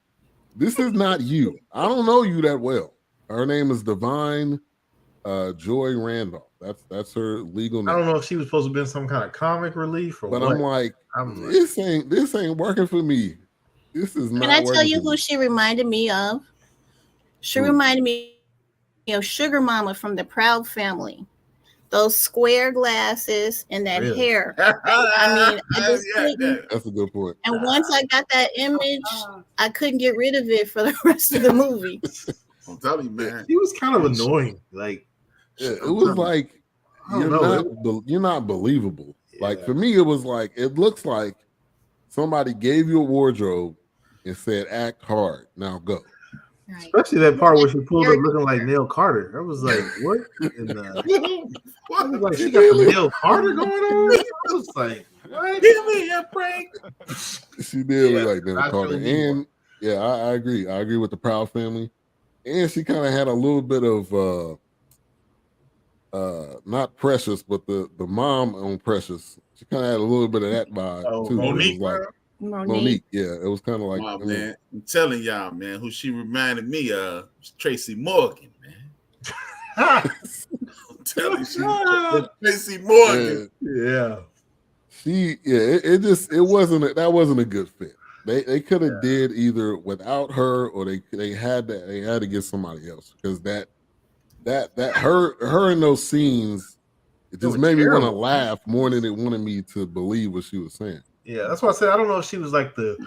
you. I don't know you that well. Her name is Divine Joy Randolph. That's her legal name. I don't know if she was supposed to be in some kind of comic relief or but what. I'm like, this ain't working for me. This is not. Can I tell you who she reminded me of? She reminded me of Sugar Mama from the Proud Family. Those square glasses and that hair. I mean, that's a good point. And once I got that image, I couldn't get rid of it for the rest of the movie. I'm telling you, man. He was kind of annoying. Like, it was like you're not believable. Yeah. Like for me, it was like it looks like somebody gave you a wardrobe and said, "Act hard, now go." Right. Especially that part where she pulled up looking like Neil Carter. I was like, "What?" I was like, "She got the Neil Carter going on." I was like, "What? Give me a break." She did look like Neil Carter, and I agree. I agree with the Proud Family. And she kind of had a little bit of not Precious, but the mom on Precious. She kind of had a little bit of that vibe too. Monique, Monique, yeah, it was kind of like. Man, I'm telling y'all, man, who she reminded me of was Tracy Morgan, man. I'm telling you, Tracy Morgan. Yeah. It wasn't a good fit. They could have did either without her or they had to get somebody else because that her in those scenes it just made me want to laugh more than it wanted me to believe what she was saying. Yeah, that's why I said I don't know if she was like the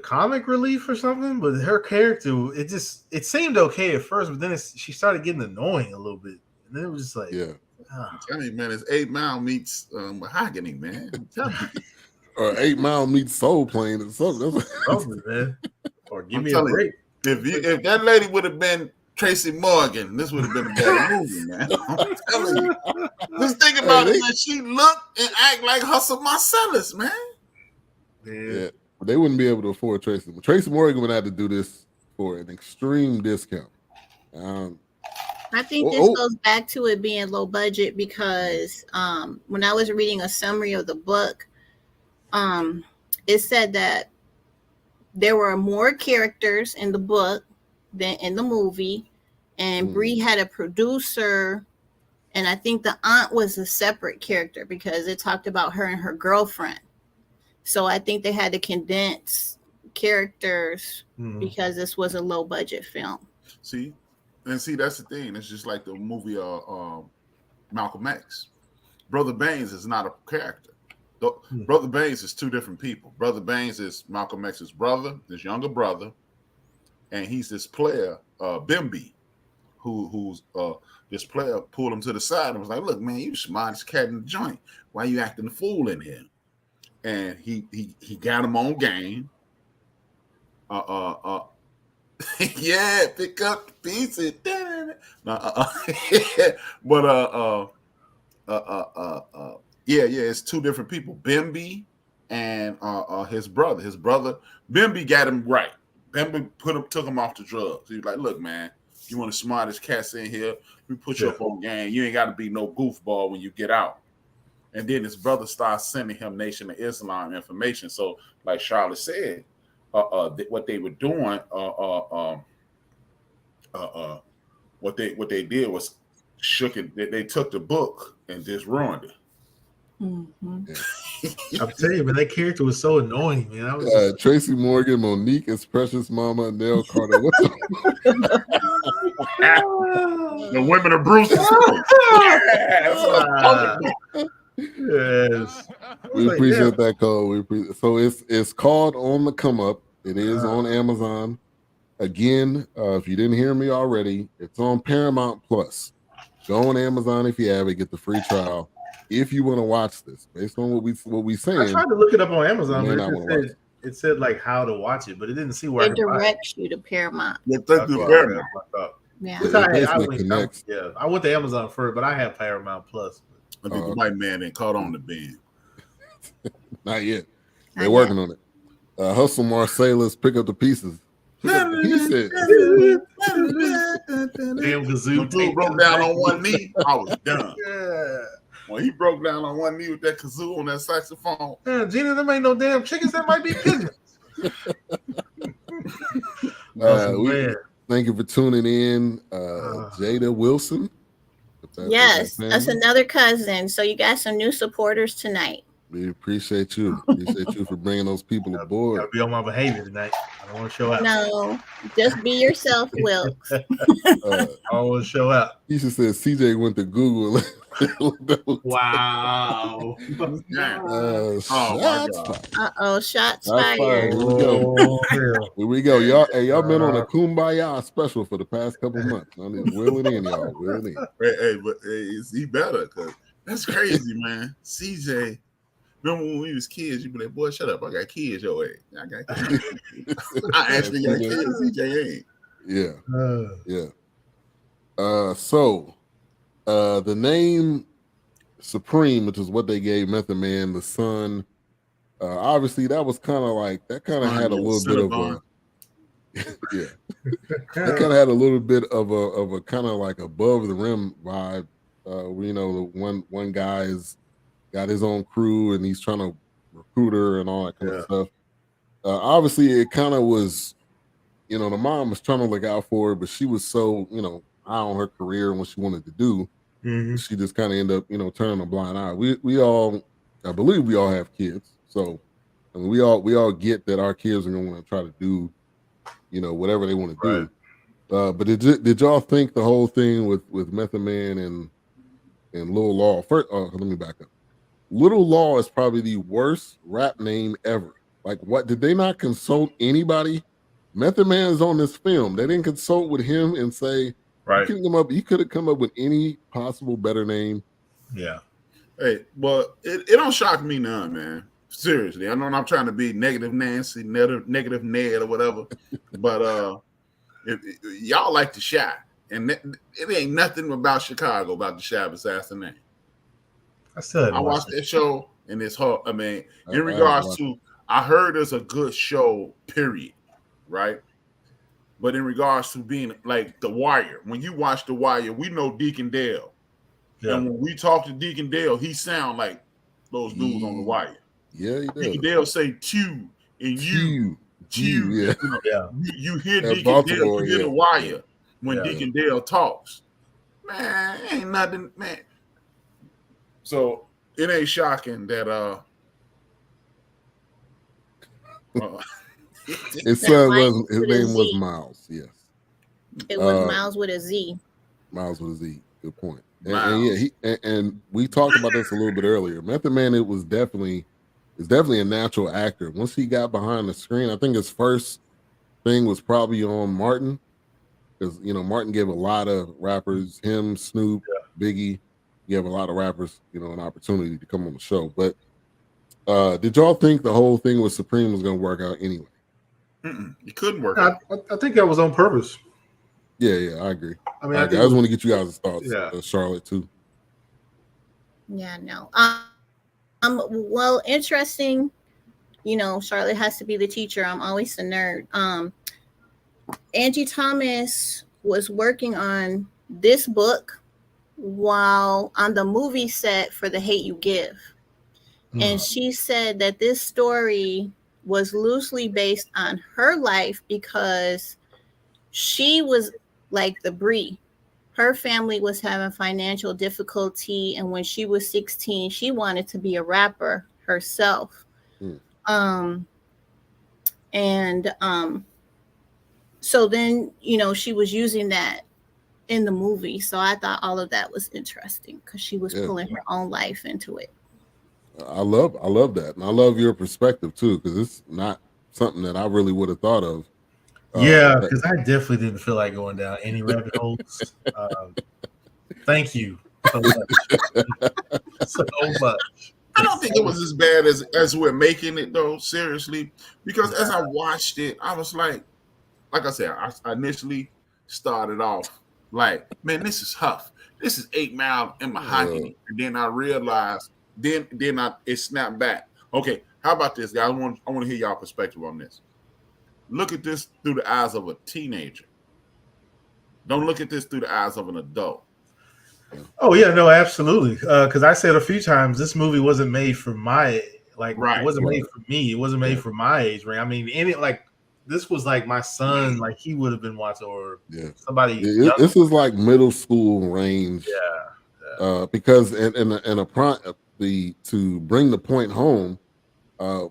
comic relief or something, but her character it seemed okay at first, but then she started getting annoying a little bit, and then it was just like I'm telling you, man, it's 8 Mile meets Mahogany, man. I'm telling you. Or 8 Mile meets Soul Plane or something. Man. Or give me a break. If that lady would have been Tracy Morgan, this would have been a better movie, man. I'm telling you. Just think about it, man. She looked and act like Hustle Marcellus, man. Yeah, they wouldn't be able to afford Tracy. Tracy Morgan would have to do this for an extreme discount. I think this goes back to it being low budget because when I was reading a summary of the book, it said that there were more characters in the book than in the movie, and Bree had a producer, and I think the aunt was a separate character because it talked about her and her girlfriend. So I think they had to condense characters because this was a low budget film. See, that's the thing. It's just like the movie Malcolm X. Brother Baines is not a character. Brother Baines is two different people. Brother Baines is Malcolm X's brother, his younger brother, and he's this player, Bimby, who's this player pulled him to the side and was like, "Look, man, you smartest cat in the joint. Why you acting a fool in here?" And he got him on game. Yeah, pick up the pieces. It's two different people, Bimby and his brother. His brother, Bimby got him right. Bimby took him off the drugs. He was like, "Look, man, you want the smartest cats in here? We put you up on game. You ain't got to be no goofball when you get out." And then his brother starts sending him Nation of Islam information. So, like Charlotte said, what they were doing, what they did was shook it. They took the book and just ruined it. Mm-hmm. I'm telling you, but that character was so annoying, man. I was just... Tracy Morgan, Monique is Precious Mama, Nell Carter. What the? The women of Bruce. Yes. We appreciate that, Cole. So it's called On the Come Up. It is on Amazon. Again, if you didn't hear me already, it's on Paramount Plus. Go on Amazon if you have it. Get the free trial. If you want to watch this, based on what we saying, I tried to look it up on Amazon, but it said like how to watch it, but it didn't see where it directs you to Paramount. Yeah. I went to Amazon first, but I have Paramount Plus. I think the white man ain't caught on the bend. Not yet. They're working on it. Hustle Marsalis, pick up the pieces. Damn kazoo. When he broke down on one knee, I was done. When he broke down on one knee with that kazoo on that saxophone. Gina, them ain't no damn chickens. That might be pigeons. Thank you for tuning in. Jada Wilson. Yes, that's another cousin. So you got some new supporters tonight. We appreciate you. Appreciate you for bringing those people aboard. I'll be on my behavior tonight. I don't want to show out. No, just be yourself, Wilkes. I don't want to show out. He just said CJ went to Google. Wow. Shots fired. Here we go. Y'all been on a Kumbaya special for the past couple of months. I mean, will it in, y'all. Will it in. But he better, because that's crazy, man. CJ. Remember when we was kids, you'd be like, boy, shut up. I got kids your age. I got kids. I actually got kids. CJ ain't. Yeah. So the name Supreme, which is what they gave Method Man, the son, obviously that was kind of like, that kind of had a little bit of a, that kind of had a little bit of a kind of like above the rim vibe. You know, the one guy's got his own crew and he's trying to recruit her and all that kind of stuff. Obviously, it kind of was, you know, the mom was trying to look out for her, but she was so, you know, eye on her career and what she wanted to do. She just kind of ended up, you know, turning a blind eye. We all, I believe we all have kids. So I mean, we all get that our kids are going to want to try to do, you know, whatever they want to do. But did y'all think the whole thing with Method Man and Lil Law? First, let me back up. Lil Law is probably the worst rap name ever. Like, what, did they not consult anybody? Method Man is on this film. They didn't consult with him and say, he could have come up with any possible better name. Yeah. Hey, well, it don't shock me none, man. Seriously. I know I'm trying to be negative Nancy, negative Ned or whatever, but y'all like the Shy. And it ain't nothing about Chicago about the Shy besides the name. I watched that show and it's hard. I mean, in regards to, I heard it's a good show, period, right? But in regards to being like The Wire, when you watch The Wire, we know Deacon Dale. Yeah. And when we talk to Deacon Dale, he sound like those dudes on The Wire. Yeah, he does. Deacon Dale say Q and you. Yeah. You hear Deacon Dale, you hear The Wire when Deacon Dale talks. Man, ain't nothing, man. So it ain't shocking that his son wasn't, his name was Miles. Yes, it was Miles with a Z. Miles with a Z. Good point. And we talked about this a little bit earlier. Method Man, it was definitely a natural actor. Once he got behind the screen, I think his first thing was probably on Martin, because you know Martin gave a lot of rappers, him, Snoop, Biggie, gave a lot of rappers, you know, an opportunity to come on the show. But did y'all think the whole thing with Supreme was going to work out anyway? It couldn't work out. I think that was on purpose. Yeah, I agree. I mean, I just want to get you guys' thoughts, Charlotte, too. Yeah, no. Well, interesting. You know, Charlotte has to be the teacher. I'm always the nerd. Angie Thomas was working on this book while on the movie set for The Hate U Give. And she said that this story was loosely based on her life because she was like the Brie. Her family was having financial difficulty, and when she was 16, she wanted to be a rapper. herself. And so then, you know, she was using that in the movie. So I thought all of that was interesting because she was pulling her own life into it. I love that. And I love your perspective too, because it's not something that I really would have thought of. Yeah, because I definitely didn't feel like going down any rabbit holes. Thank you so much. So much. I don't think it was as bad as we're making it, though, seriously. Because as I watched it, I was like I said, I initially started off like, man, this is Huff. This is 8 Mile and Mahogany. And then I realized, then it snapped back. Okay, how about this, guys? I want to hear y'all perspective on this. Look at this through the eyes of a teenager. Don't look at this through the eyes of an adult. Oh yeah, no, absolutely. Because I said a few times, this movie wasn't made for my it wasn't made for me. It wasn't made for my age range. I mean, this was like my son, like he would have been watching, or somebody. This is like middle school range. Because to bring the point home,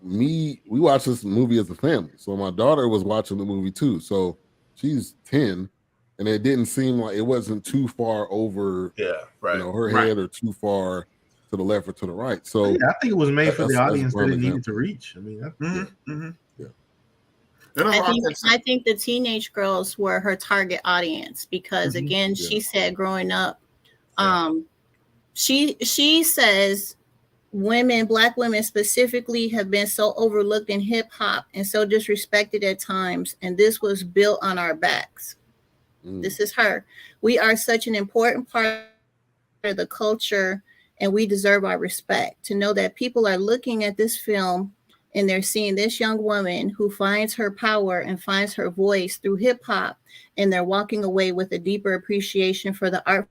we watched this movie as a family. So my daughter was watching the movie too. So she's 10. And it didn't seem like it wasn't too far over, her head or too far to the left or to the right. So I think it was made for the audience that it needed to reach. I mean, I think the teenage girls were her target audience because again, she said growing up, she says Black women specifically have been so overlooked in hip hop and so disrespected at times, and this was built on our backs. This is her. We are such an important part of the culture, and we deserve our respect. To know that people are looking at this film and they're seeing this young woman who finds her power and finds her voice through hip hop, and they're walking away with a deeper appreciation for the art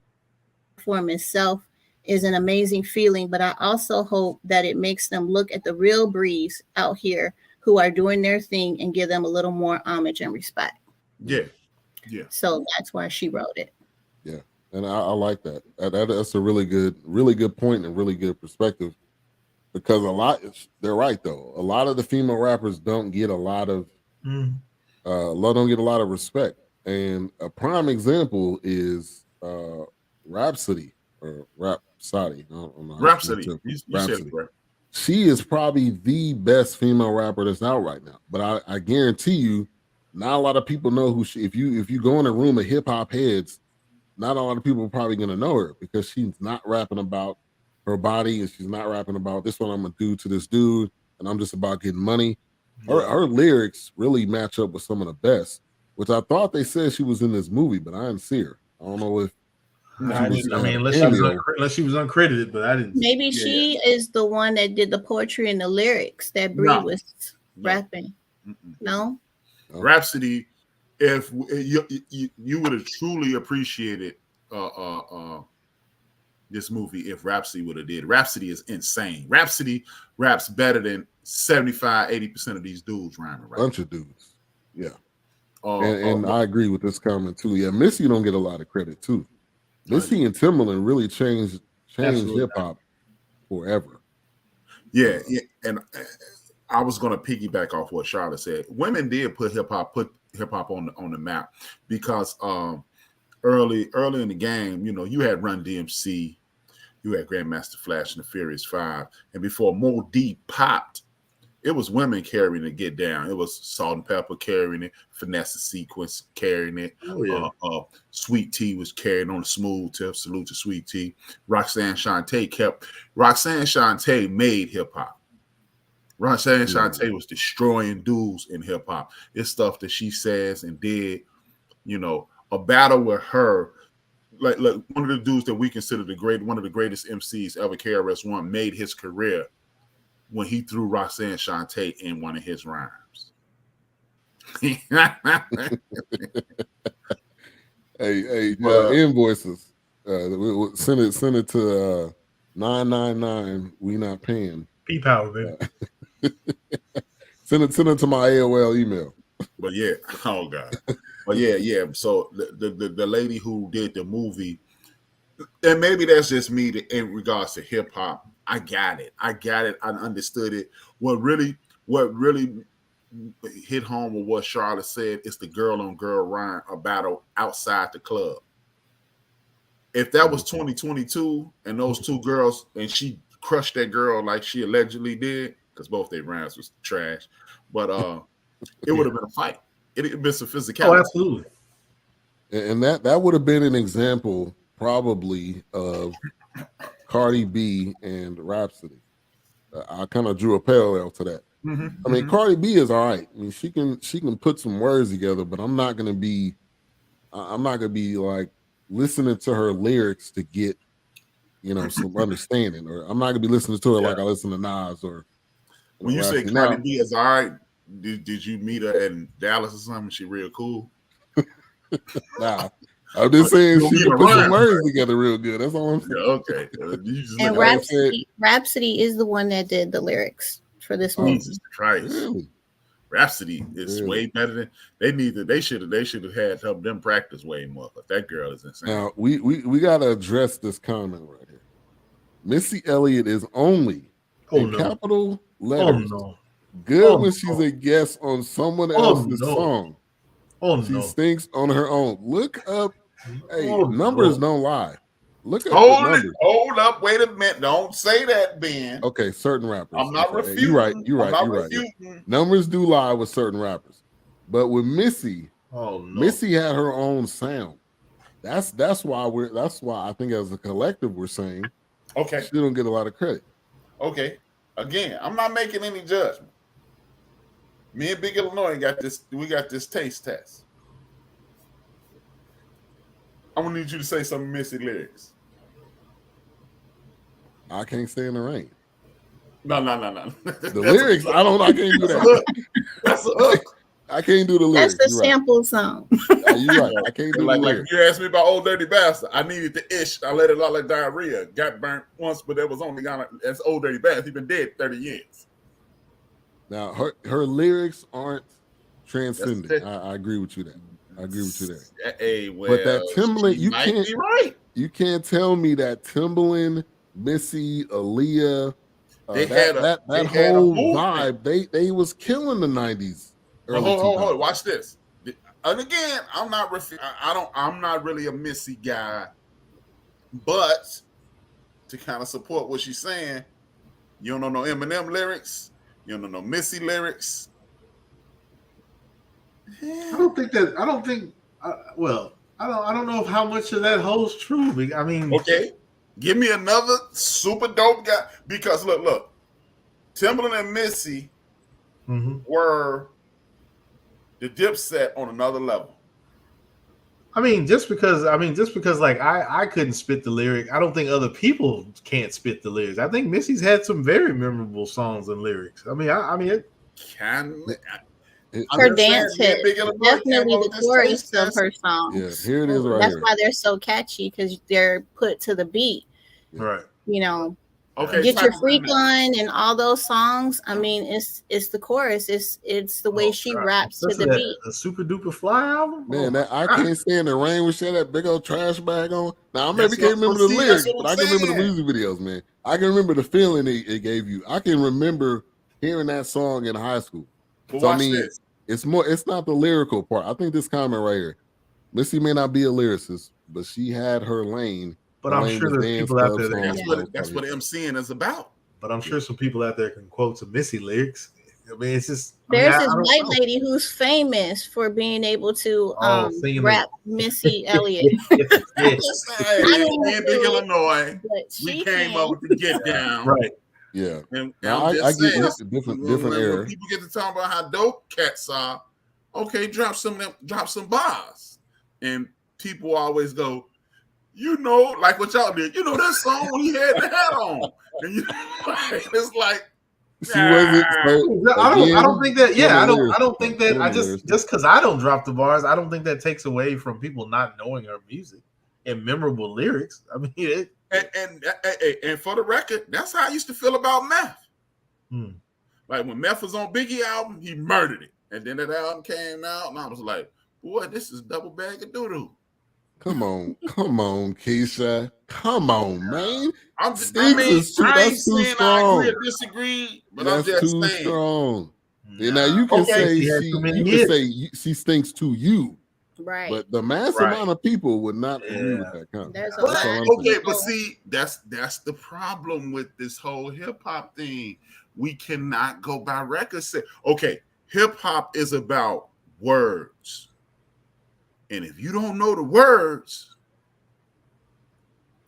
form itself is an amazing feeling. But I also hope that it makes them look at the real breeds out here who are doing their thing and give them a little more homage and respect. Yeah. Yeah. So that's why she wrote it. Yeah. And I like that. That's a really good point and really good perspective, because they're right though. A lot of the female rappers don't get a lot of respect. And a prime example is Rhapsody or Rhapsody. Rhapsody. Rhapsody. She is probably the best female rapper that's out right now. But I guarantee you, not a lot of people know who she. If you go in a room of hip hop heads, not a lot of people are probably gonna know her, because she's not rapping about her body and she's not rapping about this, what I'm gonna do to this dude, and I'm just about getting money. Her lyrics really match up with some of the best, which I thought they said she was in this movie, but I didn't see her. I don't know if. Unless she was uncredited, but I didn't. Maybe she is the one that did the poetry and the lyrics that Bree was rapping. No. Rhapsody, if you would have truly appreciated this movie if Rhapsody would have did. Rhapsody is insane. Rhapsody raps better than 75-80% of these dudes rhyming. Right? Bunch of dudes. Yeah. And I agree with this comment too. Yeah, Missy don't get a lot of credit too. Missy and Timbaland really changed hip hop forever. Yeah, and I was going to piggyback off what Charlotte said. Women did put hip hop on the map, because early in the game, you had Run DMC, you had Grandmaster Flash and the Furious Five, and before Mo D popped, it was women carrying it. Get Down. It was Salt and Pepper carrying it. Finesse Sequence carrying it. Sweet Tea was carrying on the Smooth Tip. Salute to Sweet Tea. Roxanne Shante made hip hop. Roxanne Shante was destroying dudes in hip hop. It's stuff that she says and did. A battle with her, like one of the dudes that we consider one of the greatest MCs ever, KRS-One, made his career when he threw Roxanne Shante in one of his rhymes. Hey, invoices. Send it to 999. We not paying. P-Power, baby. Send it to my AOL email. But yeah, oh God. But yeah. So the lady who did the movie, and maybe that's just me in regards to hip hop. I got it. I understood it. What really hit home with what Charlotte said is the girl on girl rhyme, a battle outside the club. If that was 2022 and those two girls, and she crushed that girl like she allegedly did, because both their rhymes was trash, but it would have been a fight. It would have been some physicality. Oh, absolutely. And that would have been an example probably of Cardi B and Rhapsody. I kind of drew a parallel to that. Mm-hmm. I mean, Cardi B is all right. I mean, she can put some words together, but I'm not gonna be like listening to her lyrics to get, some understanding, or I'm not gonna be listening to her like I listen to Nas or. When you say Cardi B is all right, did you meet her in Dallas or something? She real cool. Nah, I'm just saying she can put some words together real good. That's all I'm saying. Okay. And Rhapsody is the one that did the lyrics for this movie. Jesus Christ. Really? Rhapsody is way better than they should have had help them practice way more. But that girl is insane. Now we gotta address this comment right here. Missy Elliott is only capital letters good when she's a guest on someone else's song. She sings on her own. Look up. Hey, numbers don't lie. Look up the numbers. Hold up. Wait a minute. Don't say that, Ben. Okay, certain rappers. I'm not refuting. You're right. Numbers do lie with certain rappers. But with Missy, Missy had her own sound. That's why I think as a collective we're saying she don't get a lot of credit. Okay. Again, I'm not making any judgment. Me and Big Illinois got this taste test. I'm gonna need you to say some Missy lyrics. I can't stay in the rain. No. The lyrics, I can't do that. That's a hook. I can't do the lyrics. That's the sample song. You're right. I can't do the lyrics. Like you asked me about Old Dirty Bastard. I needed the ish. I let it out like diarrhea. Got burnt once, but that was only that's Old Dirty Bastard. He's been dead 30 years. Now her lyrics aren't transcendent. I agree with you there. Hey, well, but that Timbaland, you can't tell me that Timbaland, Missy, Aaliyah, that whole vibe. They was killing the 90s. Hold. Watch this. And again, I'm not really a Missy guy, but to kind of support what she's saying, you don't know no Eminem lyrics. You don't know Missy lyrics. I don't know if how much of that holds true. I mean, okay, give me another super dope guy because look, Timbaland and Missy were the Dipset on another level. Just because like I couldn't spit the lyric, I don't think other people can't spit the lyrics. I think Missy's had some very memorable songs and lyrics. Her dance hit, definitely the chorus of her songs. Yeah, here it is right That's here. why they're so catchy, because they're put to the beat. Right. Okay, Get Your Freak On and all those songs. I mean, it's the chorus. It's the way she raps to the beat. A Super Duper Fly album? Man, I can't stand the rain with shit that big old trash bag on. Now I maybe can't remember the lyrics, but I can remember the music videos, man. I can remember the feeling it gave you. I can remember hearing that song in high school. But so I mean, it's not the lyrical part. I think this comment right here. Missy may not be a lyricist, but she had her lane. But I'm sure there's people out there that's what MCing is about. But I'm sure some people out there can quote some Missy lyrics. I mean, it's just there's this white lady who's famous for being able to rap Missy Elliott. In Big Illinois, we came up with the Get Down. Right. Yeah. And I get it's a different era. When people get to talk about how dope cats are, okay, drop some bars. And people always go, like what y'all did, that song when he had the hat on. And it's like she wasn't. I don't think that. Yeah, I don't think that. I just because I don't drop the bars, I don't think that takes away from people not knowing her music and memorable lyrics. I mean, and for the record, that's how I used to feel about Meth. Like when Meth was on Biggie album, he murdered it, and then that album came out, and I was like, "Boy, this is double bag of doo-doo." Come on, Keisha. Come on, man. That's I ain't saying too I strong. agree or disagree, but That's I'm just too saying. strong. Nah. And now you can Okay. say She had too many you can hits. say she stinks to you, Right. but the mass Right. amount of people would not agree with Yeah. that comment. There's a That's lot all I'm of saying. Okay, but people. see, that's the problem with this whole hip hop thing. We cannot go by records. Okay, hip hop is about words, and if you don't know the words,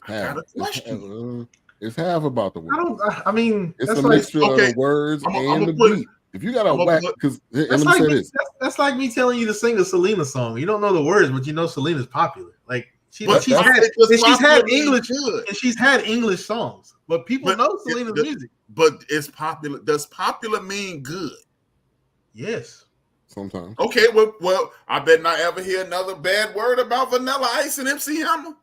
I got a question. It's half about the word. I mean, It's that's a like mixture of the words and the beat. If you got a whack, because let me say this. That's like me telling you to sing a Selena song. You don't know the words, but you know Selena's popular. Like she's had English good. And she's had English songs, but people know Selena's music. But it's popular. Does popular mean good? Yes. Sometimes. Okay, well, I bet not ever hear another bad word about Vanilla Ice and MC Hammer.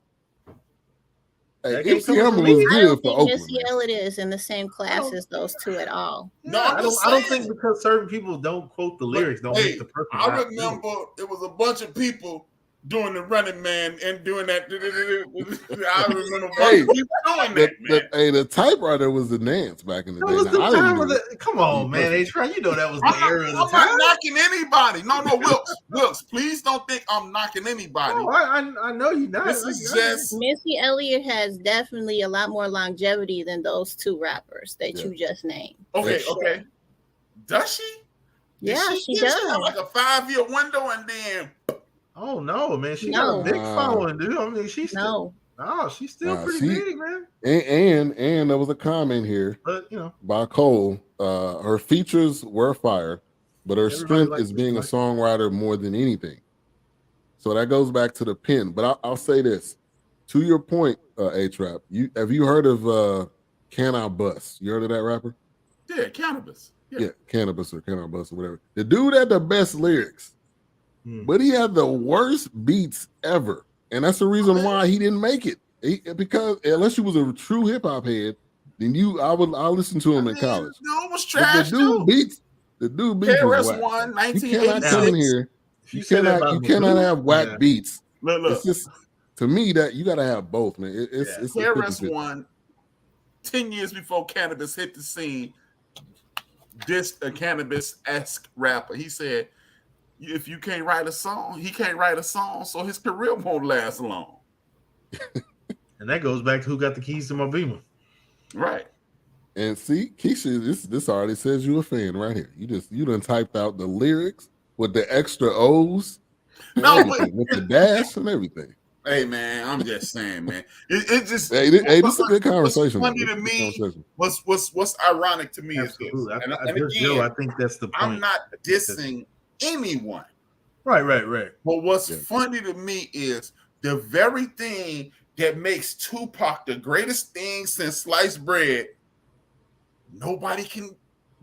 Hey, MC Hammer was good for Oakland. Missy Elliott is in the same class as those two at all. Yeah, no, I don't think because certain people don't quote the lyrics don't make the person. I remember it was a bunch of people doing the Running Man and doing that. I remember people doing that, man. The typewriter was the dance back in the day. Was the time of the, come on, man. You know that was the era of the time. I'm not knocking anybody. No, Wilkes, please don't think I'm knocking anybody. No, I know you're not. This is just Missy Elliott has definitely a lot more longevity than those two rappers that you just named. Okay. Does she? Yeah, she does. She have like a 5-year window and then. Oh no, man! She got a big following, dude. I mean, she's still pretty big, man. And there was a comment here, by Cole. Her features were fire, but her strength is being a songwriter more than anything. So that goes back to the pen. But I'll say this to your point, A-Trap. Have you heard of Can I Bust? You heard of that rapper? Yeah, Cannabis. Yeah, Cannabis or Can I Bust or whatever. The dude had the best lyrics. But he had the worst beats ever, and that's the reason why he didn't make it. Because unless you was a true hip hop head, then I'll listen to him in college. The dude was trash. The dude beats KRS-One, 1986. You cannot come in here. You cannot have whack beats. Look. It's just, to me, that you got to have both, man. It's KRS-One, 10 years before Cannabis hit the scene, dissed a Cannabis-esque rapper. He said, if you can't write a song, he can't write a song, so his career won't last long. And that goes back to who got the keys to my Beamer. Right. And see, Keisha, this already says you a fan right here. You done typed out the lyrics with the extra O's, with the dash and everything. Hey man, I'm just saying, man. It just this is a good conversation. What's funny to me, what's ironic to me is this. And again, I think that's the point. I'm not dissing anyone. Right. But what's funny to me is the very thing that makes Tupac the greatest thing since sliced bread, nobody can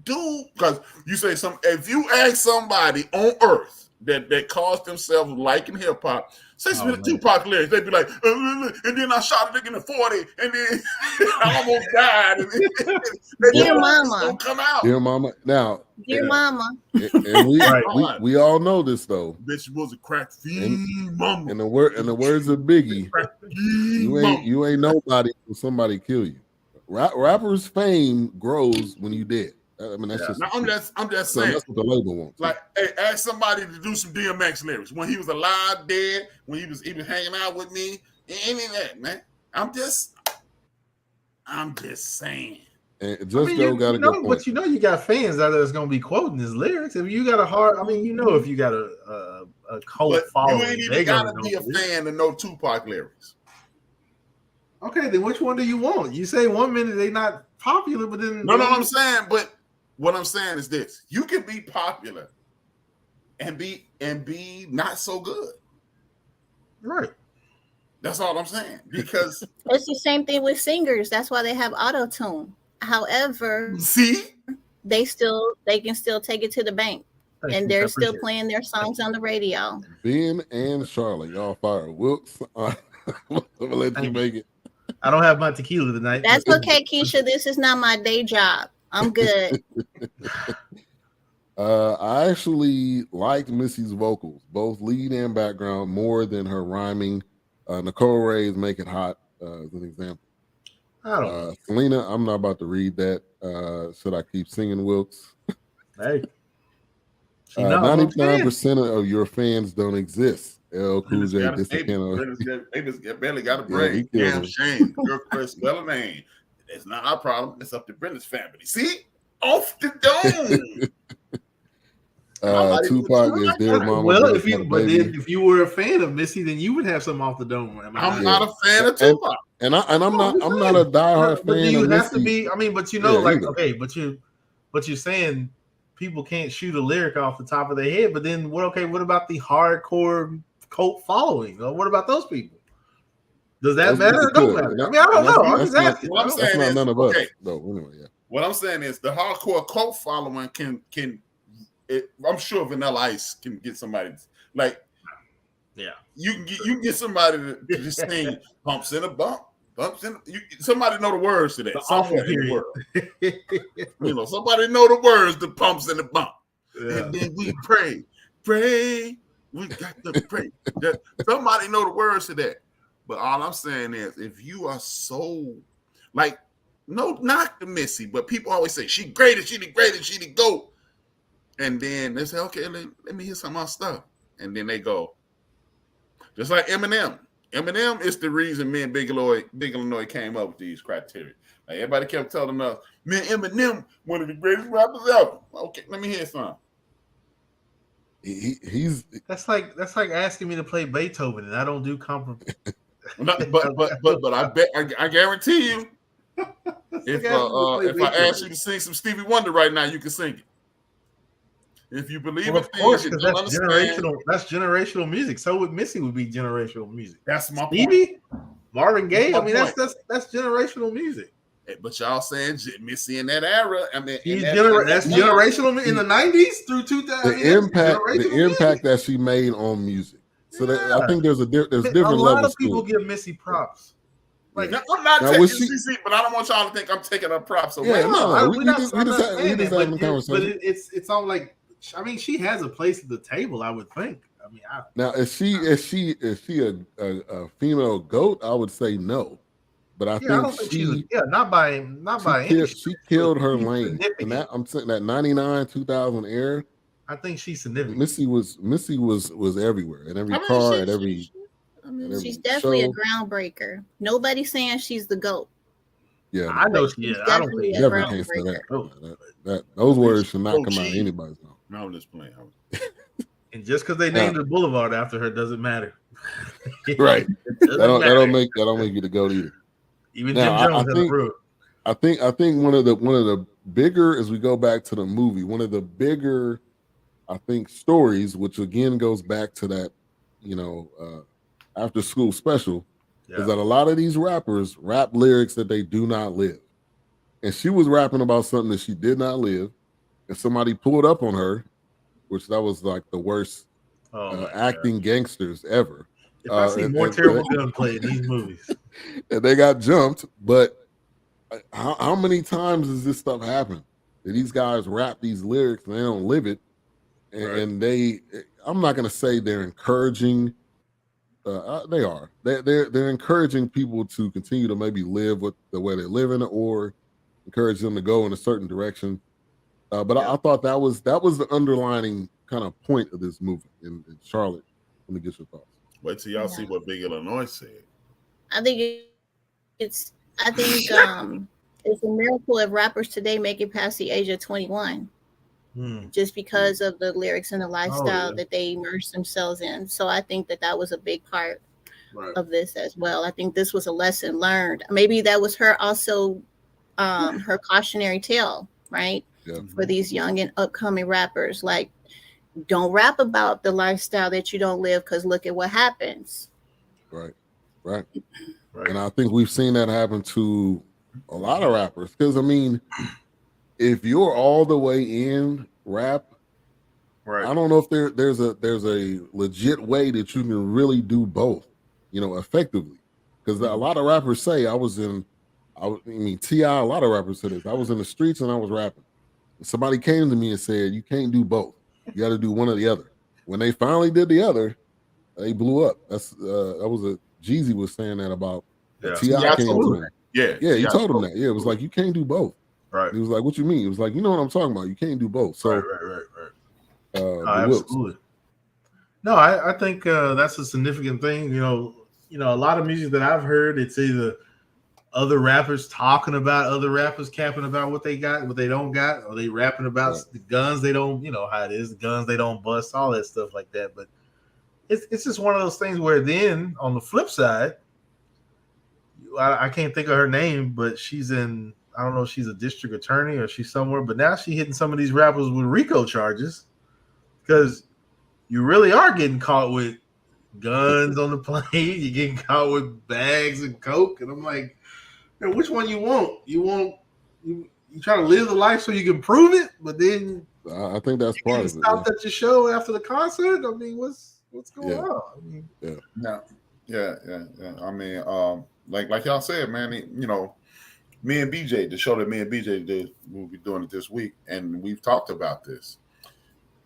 do. Because you say if you ask somebody on earth that calls themselves liking hip hop, say some of the Tupac lyrics, they'd be like, and then I shot a nigga in the 40, and then I almost died. And Dear Mama. Don't come out. Dear Mama. Now, Dear Mama. And we all know this though. Bitch was a crack fiend, mama. In the words of Biggie, you ain't nobody when somebody kill you. Rappers' fame grows when you dead. I mean, that's just. Now, I'm just saying. That's what the label wants. Like, hey, ask somebody to do some DMX lyrics when he was alive, dead, when he was hanging out with me, any of that, man. I'm just saying. And got a good point. But you got fans out there that's gonna be quoting his lyrics. If you got if you got a cult following, you ain't even gotta be a fan to know Tupac lyrics. Okay, then which one do you want? You say 1 minute they not popular, but then I'm saying, but what I'm saying is this: you can be popular and be not so good. Right. That's all I'm saying. Because it's the same thing with singers. That's why they have auto-tune. However, they can still take it to the bank. And they're still playing their songs on the radio. Ben and Charlotte, y'all fire. Wilkes, I'm gonna let you make it. I don't have my tequila tonight. That's okay, Keisha. This is not my day job. I'm good. I actually like Missy's vocals, both lead and background, more than her rhyming Nicole Ray's "Make It Hot" as an example. I don't know. Selena, I'm not about to read that. Should I keep singing, Wilkes? Hey. 99% of your fans don't exist. L. Cool J, They just barely got a break. Yeah, Damn shame. Girl, Chris, spell a name. It's not our problem. It's up to Brenda's family. See? Off the dome. Tupac is dear mama. Well, if you were a fan of Missy, then you would have something off the dome. I'm not a fan of Tupac. I'm not a diehard fan. But do you of have Missy. to be? I mean, but but you're saying people can't shoot a lyric off the top of their head. But then what? Okay, what about the hardcore cult following? What about those people? Does that matter or don't matter? I mean, I don't know. I'm just asking. What I'm saying is none of us. No, anyway, yeah. What I'm saying is the hardcore cult following can. I'm sure Vanilla Ice can get somebody like. Yeah, you can get somebody to just sing "Pumps in a Bump." Somebody know the words to that. Somewhere in the world. Somebody know the words to "Pumps in the Bump." Yeah. And then we pray. We got to pray. Somebody know the words to that. But all I'm saying is, if you are so like, no, not the Missy, but people always say she greatest, she the greatest, she the GOAT. And then they say, okay, let me hear some of my stuff. And then they go, just like Eminem. Eminem is the reason me and Big Illinois came up with these criteria. Like everybody kept telling us, man, Eminem, one of the greatest rappers ever. Okay, let me hear some. That's like asking me to play Beethoven, and I don't do compromise. but I guarantee you, if I ask you to sing some Stevie Wonder right now, you can sing it. If you believe of course, because that's generational music. So would Missy would be generational music. That's my Stevie, Marvin Gaye. I mean, that's generational music. But y'all saying Missy in that era. I mean, that's generational in the 90s through 2000. The impact that she made on music. So I think there's different levels. A lot of people give Missy props. Like I'm not taking CC, but I don't want y'all to think I'm taking her props away. Yeah, we just having a conversation. But it's all like, I mean, she has a place at the table, I would think. I mean, now is she a female GOAT? I would say no, but I think she killed her lane. And that I'm saying that 99 2000 era. I think she's significant. Missy was everywhere in every car at every. She's definitely a groundbreaker. Nobody's saying she's the GOAT. Yeah, I know she is. I don't think never can't say that. Those words should not come out of anybody's mouth. No, I'm just playing. And just because they named the boulevard after her doesn't matter. Right. That don't make you the GOAT either. Even now, Jim Jones has approved. I think one of the bigger, as we go back to the movie, one of the bigger, I think, stories, which again goes back to that, after school special, is that a lot of these rappers rap lyrics that they do not live. And she was rapping about something that she did not live, and somebody pulled up on her, which that was like the worst acting gangsters ever. If I see more terrible gunplay in these movies. And they got jumped, but how many times does this stuff happen? That these guys rap these lyrics and they don't live it, and I'm not going to say they're encouraging. They are. They're encouraging people to continue to maybe live with the way they're living, or encourage them to go in a certain direction. But I thought that was the underlining kind of point of this movie in Charlotte. Let me get your thoughts. Wait till y'all see what Big Illinois said. I think it's a miracle if rappers today make it past the age of 21. Just because of the lyrics and the lifestyle that they immerse themselves in. So I think that was a big part of this as well. I think this was a lesson learned. Maybe that was her also, her cautionary tale, right? Yeah. For these young and upcoming rappers. Like, don't rap about the lifestyle that you don't live, because look at what happens. Right. And I think we've seen that happen to a lot of rappers. Because, I mean, if you're all the way in rap, I don't know if there's a legit way that you can really do both, effectively. Because a lot of rappers say T.I., a lot of rappers say this. I was in the streets and I was rapping. Somebody came to me and said, you can't do both. You got to do one or the other. When they finally did the other, they blew up. That was Jeezy was saying that about Yeah. T.I. came to him. Yeah, he told him that. Yeah, it was like, you can't do both. Right. He was like, what you mean? It was like, you know what I'm talking about. You can't do both. So, right. Absolutely. No, I think that's a significant thing. You know, a lot of music that I've heard, it's either other rappers talking about other rappers, capping about what they got, what they don't got, or they rapping about the guns they don't, how it is, the guns they don't bust, all that stuff like that. But it's just one of those things where then on the flip side, I can't think of her name, but she's in, I don't know if she's a district attorney or she's somewhere, but now she's hitting some of these rappers with RICO charges because you really are getting caught with guns on the plane. You're getting caught with bags of coke. And I'm like, which one you want? You try to live the life so you can prove it, but then I think that's part of it. Stopped at your show after the concert. I mean, what's going on? I mean, yeah. I mean, like y'all said, man. Me and BJ, the show that me and BJ did, we'll be doing it this week, and we've talked about this.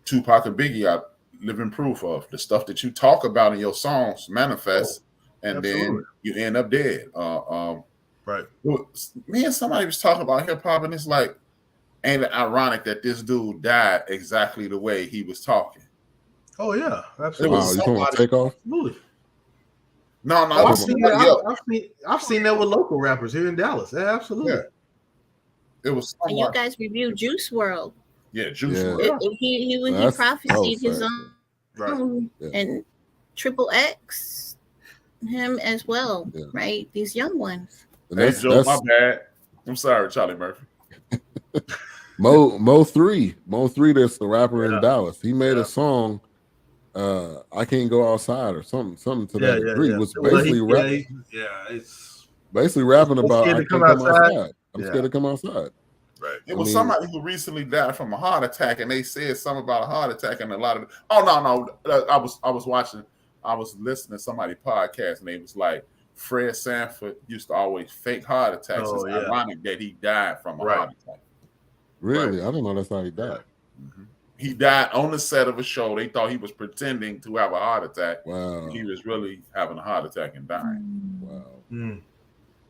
Tupac and Biggie are living proof of the stuff that you talk about in your songs manifest, and then you end up dead. Right. Me and somebody was talking about hip hop, and it's like, ain't it ironic that this dude died exactly the way he was talking? Oh yeah, absolutely. You talking about Takeoff? Absolutely. No, I've seen that with local rappers here in Dallas. Absolutely. Yeah. It was. And you guys reviewed Juice WRLD. Yeah, Juice WRLD. He prophesied his own, and Triple X, him as well, right? These young ones. Hey, Joe, my bad. I'm sorry, Charlie Murphy. Mo 3, that's the rapper in Dallas. He made a song, I Can't Go Outside or something to that degree. Was basically rapping about I can't come outside. I'm scared to come outside. Right. It was somebody who recently died from a heart attack, and they said something about a heart attack, and a lot of I was listening to somebody's podcast, and they was like, Fred Sanford used to always fake heart attacks. It's ironic that he died from a heart attack. Really? I didn't know that's how he died. Mm-hmm. He died on the set of a show. They thought he was pretending to have a heart attack. Wow. He was really having a heart attack and dying. Wow. Mm.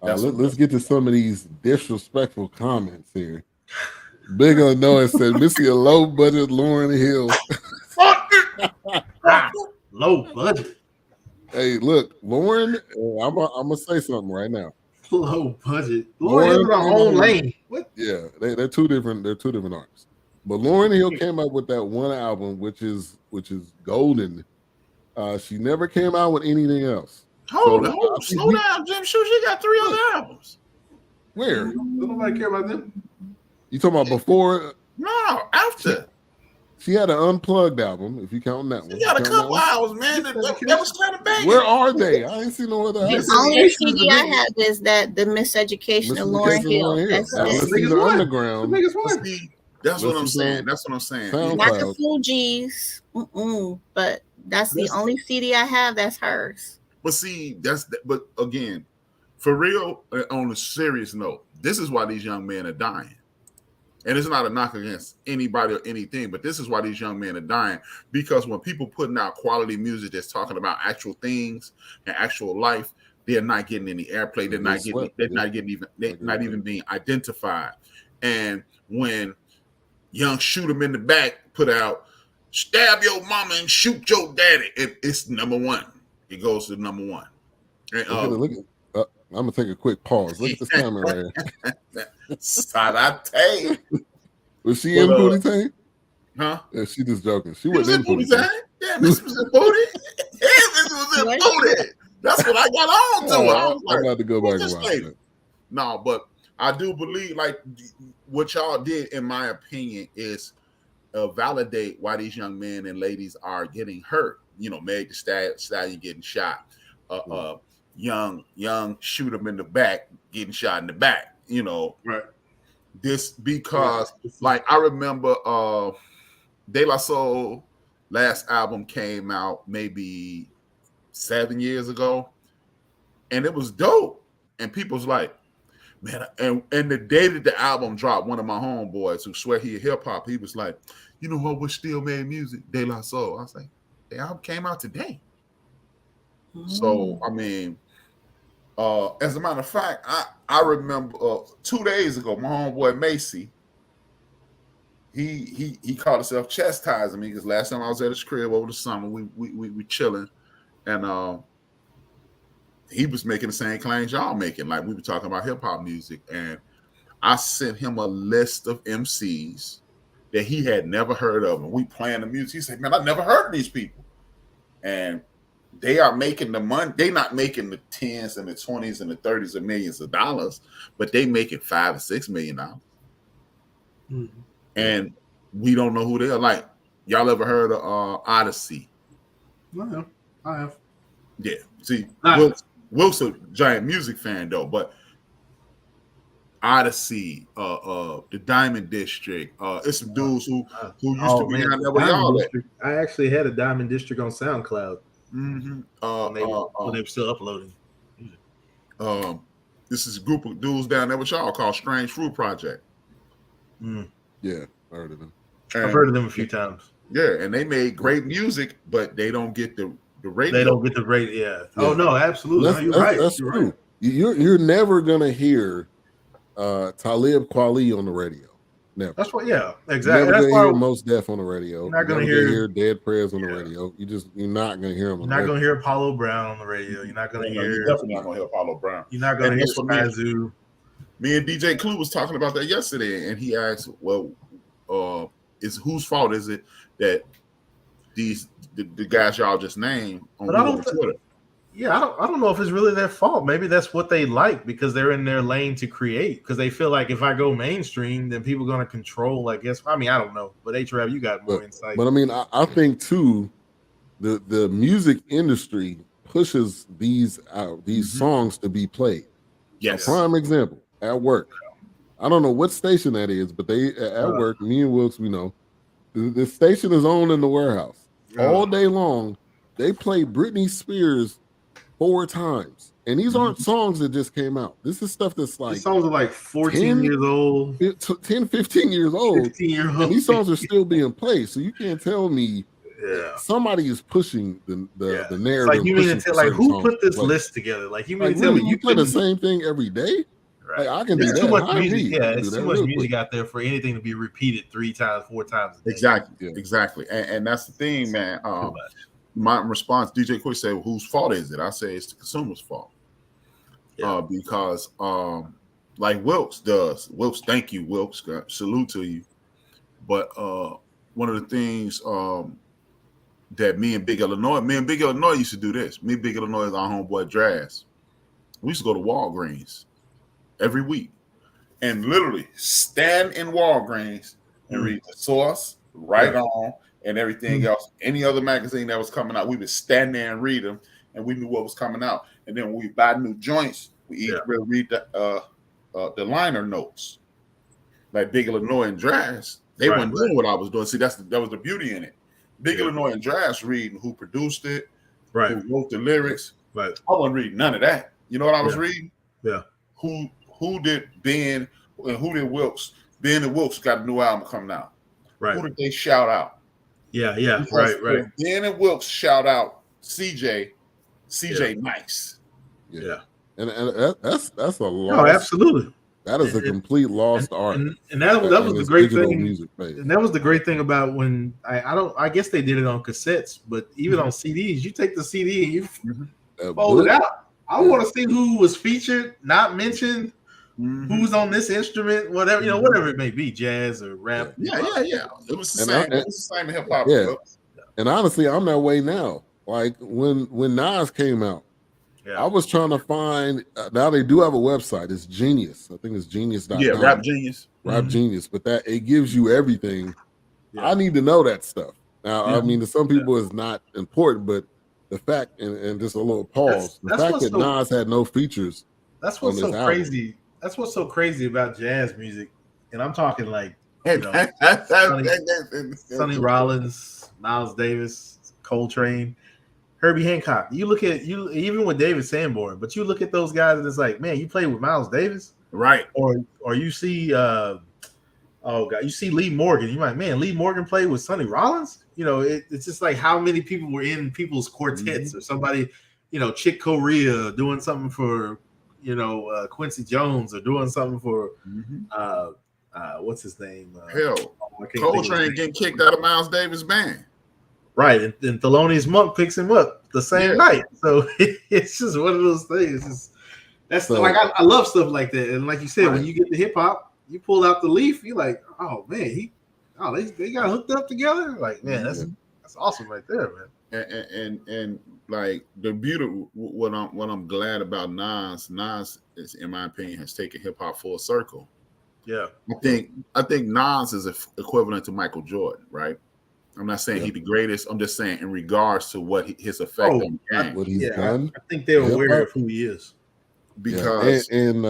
Let's get to some of these disrespectful comments here. Big Unknown said, "Missy a low budget Lauryn Hill." Low budget. Hey, look, Lauren. I'm gonna say something right now. Low budget. Lauryn Hill's in her own lane. What? Yeah, they're two different. They're two different artists. But Lauryn Hill came up with that one album, which is golden. She never came out with anything else. Hold on, slow down, Jim. She got 3 other albums. Where? Don't nobody care about them. You talking about before? No, after. She had an unplugged album, if you count that one. She got a couple hours, man. That was kind of bad. Where are they? I ain't seen no other albums. The only CD I have is that the Miseducation of Lauryn Hill. That's the Underground. That's what I'm saying. That's what I'm saying. Not the Fugees, but that's the only CD I have. That's hers. But see, but again, for real, on a serious note, this is why these young men are dying. And it's not a knock against anybody or anything, but this is why these young men are dying. Because when people putting out quality music that's talking about actual things and actual life, they're not getting any airplay. They're not even being identified. And when Young Shoot 'Em in the Back put out "Stab Your Mama and Shoot Your Daddy," it's number one. It goes to number one. And, I'm gonna take a quick pause. Look at this camera right here. Sanaa Lathan. Was she in Booty Tank? Huh? Yeah, she just joking. She was in Booty Tank. Yeah, this was in Booty. Yeah, this was in Booty. That's what I got on to. I'm about to go back and watch it. No, but I do believe, like, what y'all did, in my opinion, is validate why these young men and ladies are getting hurt. Meg Thee Stallion getting shot. Young Shoot 'Em in the Back getting shot in the back. Right. This because, like, I remember De La Soul last album came out maybe 7 years ago, and it was dope. And people's like, man, and the day that the album dropped, one of my homeboys who swear he hip hop, he was like, you know what still made music? De La Soul. I was like, the album came out today. So I mean, as a matter of fact, I remember 2 days ago, my homeboy Macy, he called himself chastising me because last time I was at his crib over the summer, we chilling, and he was making the same claims y'all making, like we were talking about hip hop music, and I sent him a list of MCs that he had never heard of, and we playing the music. He said, "Man, I never heard of these people," and they are making the money. They not making the 10s and the 20s and the 30s of millions of dollars, but they making $5 or $6 million. And we don't know who they are. Like, y'all ever heard of Odyssey? No, I have. Yeah. See, Wilk's a giant music fan though, but Odyssey, the Diamond District, it's some dudes who used to be down there with y'all at. I actually had a Diamond District on SoundCloud. When they were still uploading. This is a group of dudes down there with y'all called Strange Fruit Project. Yeah, I heard of them. I've heard of them a few times. Yeah, and they made great music, but they don't get the radio. They don't get the radio. Yeah. Oh no, absolutely. You're right. That's true. Right. You're never gonna hear Talib Kweli on the radio. Never. That's what. Yeah, exactly. Never That's gonna hear Mos Def on the radio. You're not gonna hear Dead Prayers on the radio. You're not gonna hear them. You're not gonna hear Apollo Brown on the radio. You're not gonna hear. You're definitely not gonna hear Apollo Brown. You're not gonna hear Skyzoo. Me and DJ Clue was talking about that yesterday, and he asked, "Well, is whose fault is it that the guys y'all just named on Twitter?" Yeah, I don't know if it's really their fault. Maybe that's what they like because they're in their lane to create. Because they feel like if I go mainstream, then people are going to control. I guess. I mean, I don't know. But H-Rap, you got more insight. But I mean, I think too, the music industry pushes these songs to be played. Yes. A prime example at work. I don't know what station that is, but they at work. Me and Wilkes, we know the station is on in the warehouse all day long. They play Britney Spears 4 times, and these aren't songs that just came out. This is stuff that's like these songs are like 14 years old, 10, 15 years old. 15-year-old. And these songs are still being played, so you can't tell me somebody is pushing the narrative. Like you mean to tell, like who put this list together? Like you mean to tell me you play the same thing every day? Right. Like, I can do that. Too much music. Yeah, it's too much music out there for anything to be repeated 3 times, 4 times a day. Exactly. And that's the thing, man. My response, DJ Quick said, well, whose fault is it? I say it's the consumer's fault. Because like Wilkes does. Wilkes, thank you, Wilkes. Salute to you. But one of the things that me and Big Illinois used to do this. Me and Big Illinois is our homeboy Draz. We used to go to Walgreens every week and literally stand in Walgreens and read the Source, Right On, and everything else. Any other magazine that was coming out, we would stand there and read them, and we knew what was coming out. And then when we buy new joints, we read the liner notes. Like Big Illinois and Draz, they weren't doing what I was doing. See, that was the beauty in it. Big Illinois and Draz reading who produced it, who wrote the lyrics. Right. I wasn't reading none of that. You know what I was reading? Yeah. Who did Ben and who did Wilkes? Ben and Wilkes got a new album coming out. Right. Who did they shout out? Yeah. Because right. Ben and Wilkes shout out CJ Nice. Yeah. And that's a lost. No, absolutely. That is a complete lost art. And that was the great thing. And that was the great thing about when I guess they did it on cassettes, but even on CDs, you take the CD and you fold it out. I want to see who was featured, not mentioned, who's on this instrument, whatever, whatever it may be, jazz or rap. Yeah. It was the same. It was the same in hip hop. Yeah. And honestly, I'm that way now. Like when Nas came out, I was trying to find. Now they do have a website. It's Genius. I think it's genius.com. Yeah, Rap Genius. Rap Genius. But that it gives you everything. Yeah. I need to know that stuff. Now, I mean, to some people, it's not important, but the fact, and just a little pause, the fact that Nas had no features. That's what's so crazy. That's what's so crazy about jazz music. And I'm talking like Sonny Rollins, Miles Davis, Coltrane, Herbie Hancock. You look at even with David Sanborn, but you look at those guys and it's like, man, you play with Miles Davis, right? Or you see, you see Lee Morgan. You're like, man, Lee Morgan played with Sonny Rollins. It's just like how many people were in people's quartets or somebody. Chick Corea doing something for Quincy Jones, or doing something for what's his name? Hell, Coltrane getting kicked out of Miles Davis' band. Right, and Thelonious Monk picks him up the same night. So it's just one of those things. I love stuff like that. And like you said, when you get to hip hop, you pull out the leaf, you're like, oh man, they got hooked up together. Like, man, that's awesome right there, man. And like the beauty, what I'm glad about Nas is, in my opinion, has taken hip hop full circle. Yeah, I think Nas is equivalent to Michael Jordan, right? I'm not saying he's the greatest. I'm just saying in regards to what his effect on the game. What he's done. I think they're aware of who he is. Because and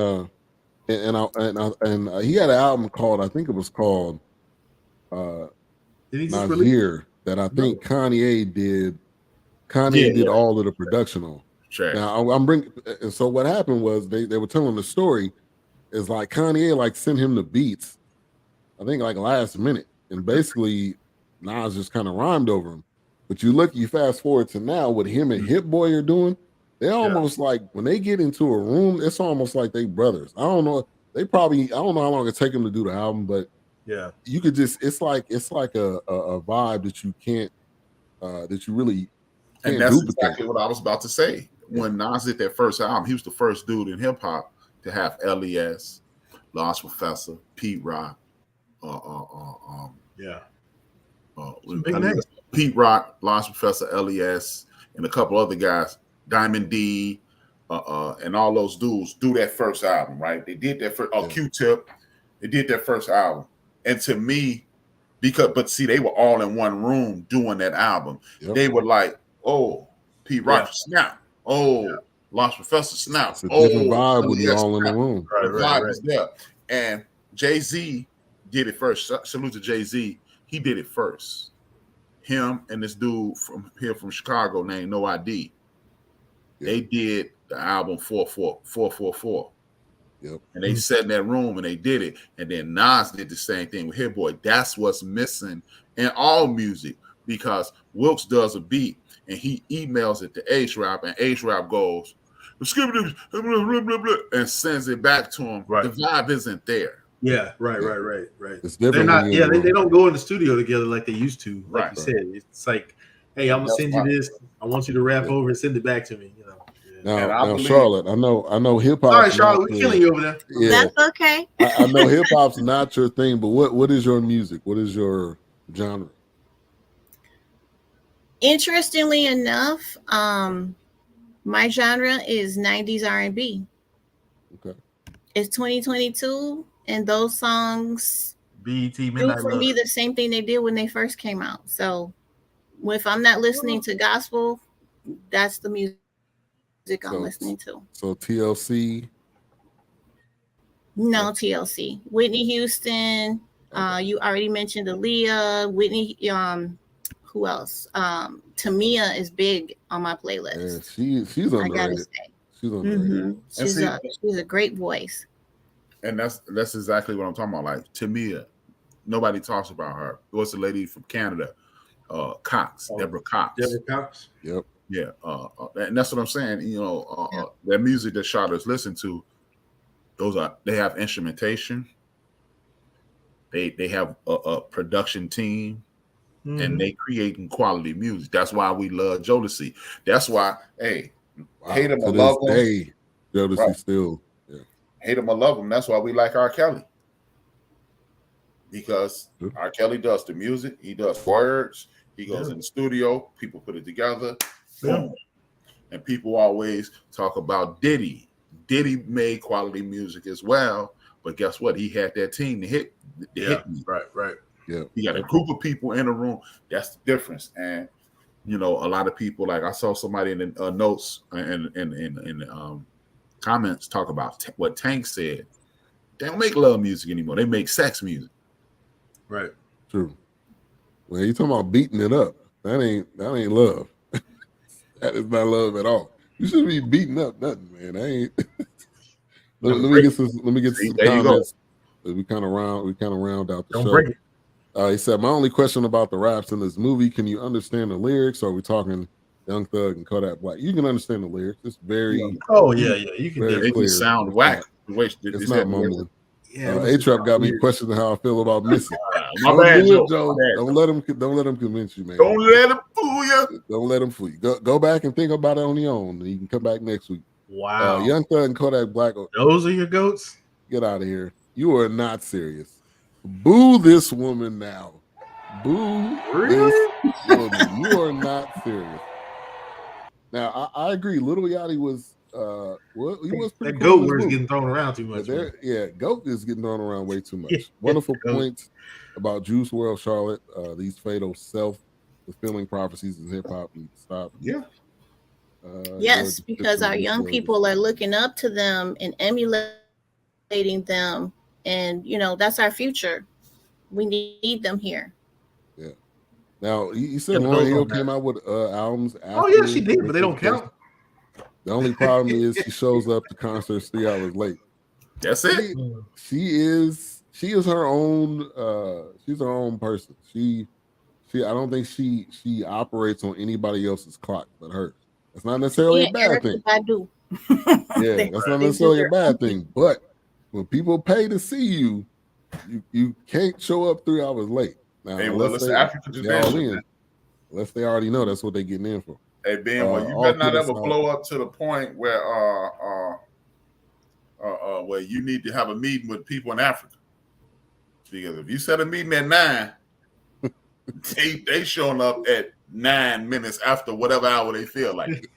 he had an album called, I think it was called Nasir, that I think Kanye did. Kanye did all of the production on. Sure. Now I'm bringing. And so what happened was they were telling the story is like Kanye like sent him the beats, I think like last minute, and basically Nas just kind of rhymed over him. But you fast forward to now, what him and Hit Boy are doing, they almost like when they get into a room, it's almost like they brothers. I don't know. I don't know how long it take them to do the album, but you could just it's like a vibe that you can't that you really can't and that's duplicate. exactly what I was about to say. When Nas did that first album, he was the first dude in hip hop to have LES, Lost Professor, Pete Rock, big names. Pete Rock, Lost Professor, LES, and a couple other guys, Diamond D, and all those dudes do that first album, right? They did that first. Q-Tip, they did that first album, and to me, but see, they were all in one room doing that album. Yep. They were like, "Oh, Pete Rock, snap! Oh, Lost Professor, snap! It's a different vibe when you're all in the room. The vibe is there." And Jay-Z did it first. Salute to Jay-Z. He did it first. Him and this dude from Chicago named No ID. They did the album 444. Yep. And they sat in that room and they did it. And then Nas did the same thing with Hit Boy. That's what's missing in all music, because Wilkes does a beat and he emails it to H-Rap, and H-Rap goes, and sends it back to him. Right. The vibe isn't there. Yeah, right. It's different. They're not. Yeah, they don't go in the studio together like they used to. Like Right. you said, it's like, hey, I'm gonna send you this. I want you to rap over and send it back to me. Now, Charlotte, I know hip hop. Sorry, Charlotte, we're killing you over there. Yeah, that's okay. I know hip hop's not your thing, but what is your music? What is your genre? Interestingly enough, my genre is 90s R&B. Okay. It's 2022, and those songs BET do Midnight for Love. me the same thing they did when they first came out. So if I'm not listening to gospel, that's the music I'm listening to. So TLC? No, TLC. Whitney Houston. You already mentioned Aaliyah. Whitney. Who else? Tamia is big on my playlist. Yeah, she's underrated. I gotta say. She's underrated. She's a great voice. And that's exactly what I'm talking about. Like Tamia, nobody talks about her. What's the lady from Canada? Cox, Deborah Cox. Deborah Cox. Yep. Yeah, and that's what I'm saying. That music that Charlottes listen to, they have instrumentation. They have a production team, and they creating quality music. That's why we love Jodeci. That's why, hate him or love him. Jodeci still. Yeah. Hate him or love him. That's why we like R. Kelly. Because R. Kelly does the music, he does words, he goes in the studio, people put it together. Boom. And people always talk about Diddy. Diddy made quality music as well, but guess what? He had that team to hit me. Right. Yeah. He got a group of people in a room. That's the difference. And a lot of people, like I saw somebody in the notes and comments talk about what Tank said. They don't make love music anymore. They make sex music. Right. True. Well, you talking about beating it up? That ain't love. That is not love at all. You shouldn't be beating up nothing, man. I ain't. let me get some comments. We kind of round out the Don't show. break it. He said, "My only question about the raps in this movie: can you understand the lyrics? Or are we talking Young Thug and Kodak Black. You can understand the lyrics. It's very Oh yeah. You can very definitely. They clear. just sound It's whack. It's not mumbling. Yeah, A-Trap got me questioning how I feel about missing. My bad, Joe. Don't let him convince you, man. Don't let him fool you. Don't let him fool you. Go back and think about it on your own. And you can come back next week. Wow. Young Thug and Kodak Black. Those are your goats? Get out of here. You are not serious. Boo this woman now. Boo this woman. You are not serious. Now, I agree. Lil Yachty was he was pretty that cool goat word is getting thrown around too much. Goat is getting thrown around way too much. Yeah, Wonderful points about Juice WRLD Charlotte. These fatal self-fulfilling prophecies in hip-hop need to stop. Yeah. Yes, because our young people are looking up to them and emulating them, and that's our future. We need them here. Yeah. Now you said Lauryn Hill came out with albums. Oh yeah, she did, but they don't count. The only problem is she shows up to concerts 3 hours late. That's it. She is her own. She's her own person. I don't think she operates on anybody else's clock but hers. That's not necessarily a bad thing. I do. Yeah, that's not necessarily a bad thing. But when people pay to see you, you can't show up 3 hours late. Now, it's African tradition. Unless they already know that's what they're getting in for. Hey Ben, well, you better not ever blow up to the point where where you need to have a meeting with people in Africa. Because if you set a meeting at 9, they showing up at 9 minutes after whatever hour they feel like.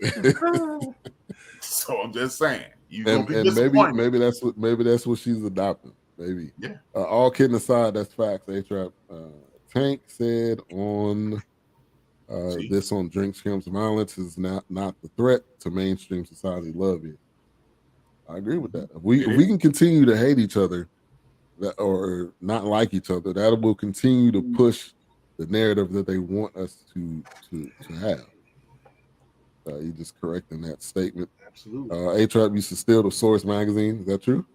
So I'm just saying, maybe that's what she's adopting. Maybe. Yeah. All kidding aside, that's facts. A-Trap. Tank said on this on Drink Scams Violence is not the threat to mainstream society. Love is. I agree with that. If we can continue to hate each other or not like each other, that will continue to push the narrative that they want us to have. You just correcting that statement. Absolutely. A-Trap used to steal the Source magazine. Is that true?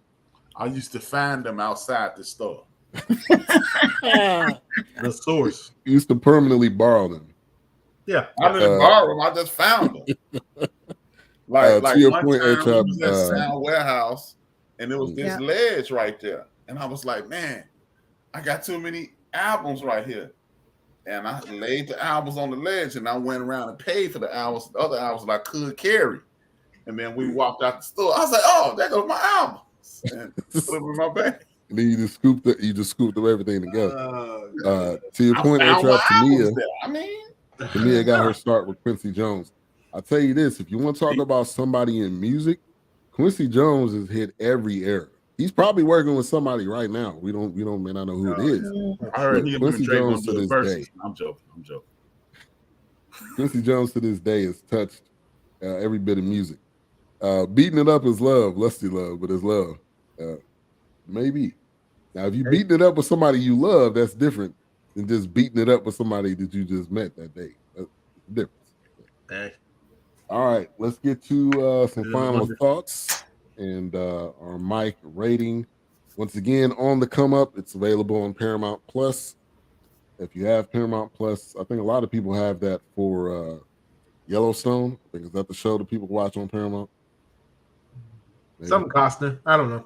I used to find them outside the store. The Source. You used to permanently borrow them. Yeah. I didn't borrow them. I just found them. Like to your one point, time A-Trap, we was at Sound Warehouse, and there was this ledge right there. And I was like, man, I got too many albums right here. And I laid the albums on the ledge, and I went around and paid for the albums, the other albums that I could carry. And then we walked out the store. I was like, oh, there goes my albums. And put them in my bag. And then you just scooped up everything together. To your point, A-Trap, Tamia got her start with Quincy Jones. I'll tell you this: if you want to talk about somebody in music, Quincy Jones has hit every era. He's probably working with somebody right now. We may not know who it is. I heard Quincy Jones to this day. I'm joking. Quincy Jones to this day has touched every bit of music. Beating it up is love, lusty love, but it's love. Maybe. Now, if you beating it up with somebody you love, that's different than just beating it up with somebody that you just met that day. That's the difference. Hey. All right, let's get to some final thoughts and our mic rating. Once again, on the come up, it's available on Paramount Plus. If you have Paramount Plus, I think a lot of people have that for Yellowstone. I think is that the show that people watch on Paramount? Maybe. Something Costner. I don't know.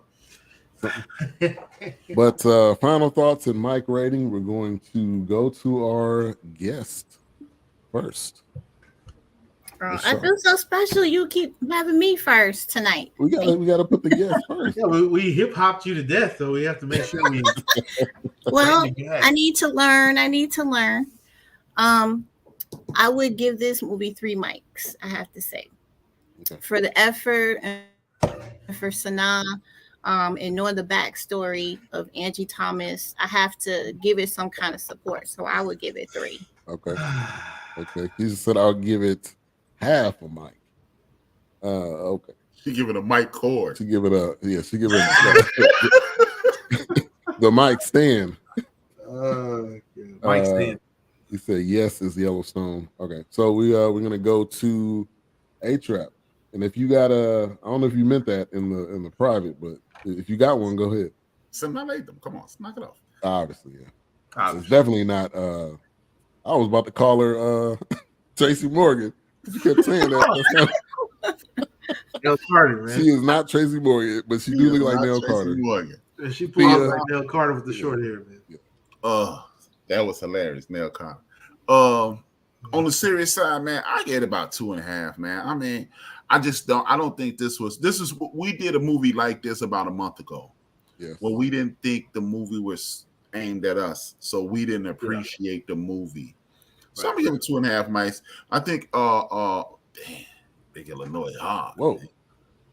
But final thoughts and mic rating. We're going to go to our guest first. I feel so special. You keep having me first tonight. We gotta put the guest first. Yeah, we hip hopped you to death, so we have to make sure we. Well, I need to learn. I would give this movie 3 mics. I have to say, for the effort and for Sanaa, and knowing the backstory of Angie Thomas, I have to give it some kind of support. So I would give it 3. Okay. He just said I'll give it half a mic. Okay. She give it a mic cord. She give it the mic stand. Mic stand. He said yes is Yellowstone. Okay. So we're gonna go to A-Trap. And if you got I don't know if you meant that in the private, but if you got one, go ahead. Sanaa Lathan, come on, knock it off. Obviously, yeah. It's definitely not. I was about to call her Tracy Morgan. You kept saying that. Nell Carter, man. She is not Tracy Morgan, but she do look like Nell Carter. Morgan. And she pulls up like Nell Carter with the short hair, man. That was hilarious, Nell Carter. On the serious side, man, I get about 2.5, man. I mean, I don't think this is we did a movie like this about a month ago. Yes. Well, we didn't think the movie was aimed at us, so we didn't appreciate the movie. So I'm gonna give it 2.5 mics. I think damn, Big Illinois hard. Whoa.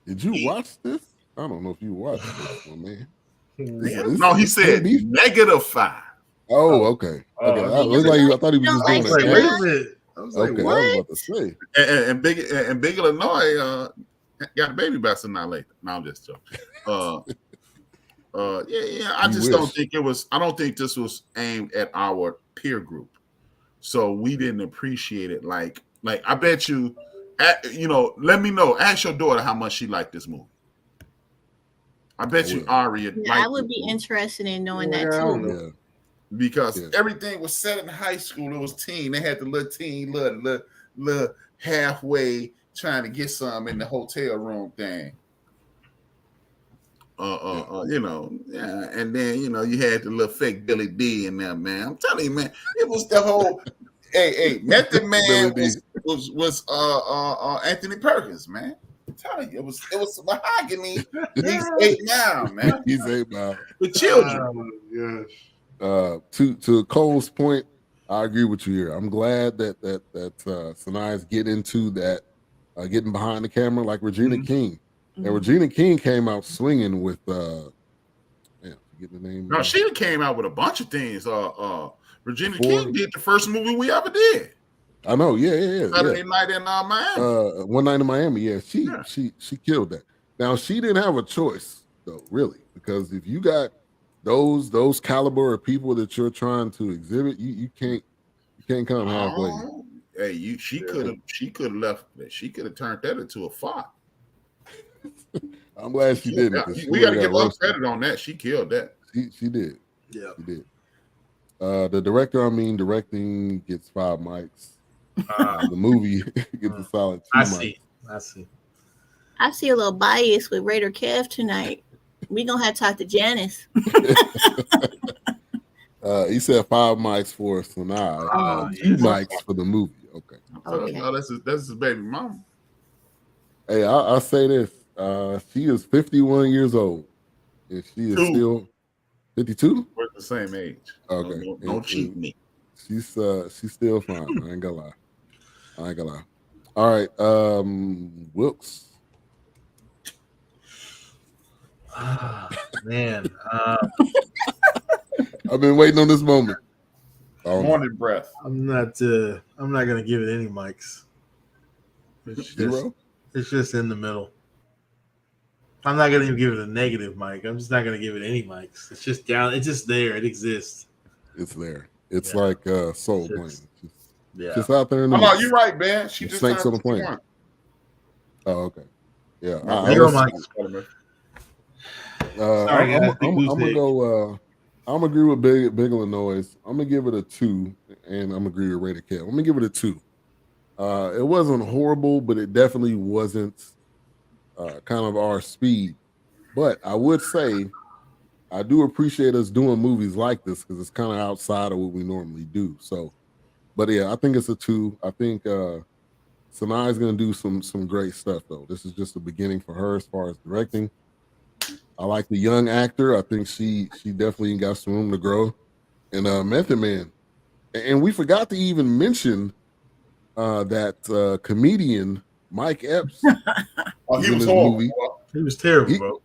Did you watch this? I don't know if you watched this one, man. No, he said -5. Oh, okay. Okay. I thought he was just doing Wait that. a minute. I was like, Okay, what? I was about to say. And Big Illinois got a baby by Sanaa Lathan. No, I'm just joking. Yeah. I just don't think it was. I don't think this was aimed at our peer group, so we didn't appreciate it. Like I bet you, let me know. Ask your daughter how much she liked this movie. I bet you Aria. I would be interested in knowing that too. Yeah. Because everything was set in high school. It was teen. They had the little halfway trying to get some in the hotel room thing. And then you had the little fake Billy D in there, man. I'm telling you, man, it was the whole Method Man was Anthony Perkins, man. I'm telling you, it was mahogany. He's 8 now, man. He's 8 now. The children. To Cole's point, I agree with you here. I'm glad that Sanaa's getting into that, getting behind the camera like Regina King. And Regina King came out swinging with forget the name. No, she came out with a bunch of things. Regina King did the first movie we ever did. I know, yeah. Saturday Night in Miami. One Night in Miami, yeah. She killed that. Now she didn't have a choice though, really, because if you got those caliber of people that you're trying to exhibit, you can't come halfway. Hey, she could have left. She could have turned that into a fought. I'm glad she didn't. We got to give her credit on that. She killed that. She did. Yeah, she did. The director, directing gets 5 mics. The movie gets a solid 2 mics. I see a little bias with Raider Kev tonight. We gonna have to talk to Janice. He said 5 mics for Sanaa. 2 mics for the movie. Okay. That's his baby mama. Hey, I'll say this. She is 51 years old. And she is still 52? We're the same age. Okay. Don't cheat me. She's still fine. I ain't gonna lie. All right. Wilkes. Man. I've been waiting on this moment. Morning breath. I'm not gonna give it any mics. It's just in the middle. I'm not gonna even give it a negative mic. I'm just not gonna give it any mics. It's just down. It's just there. It exists. It's there. It's like Soul Plane. Just out there in the you're right, man. She just snakes on the plane. Oh, okay. Yeah. Zero mics. I'm gonna go. I'm agree with Big Illinois. I'm gonna give it a 2, and I'm agree with Raider Kev. I'm gonna give it a 2. It wasn't horrible, but it definitely wasn't kind of our speed. But I would say I do appreciate us doing movies like this because it's kind of outside of what we normally do. So, but yeah, I think it's a 2. I think Sanaa is gonna do some great stuff though. This is just the beginning for her as far as directing. I like the young actor. I think she definitely got some room to grow. And Method Man. And we forgot to even mention that comedian Mike Epps. He was horrible. Movie. He was terrible, bro.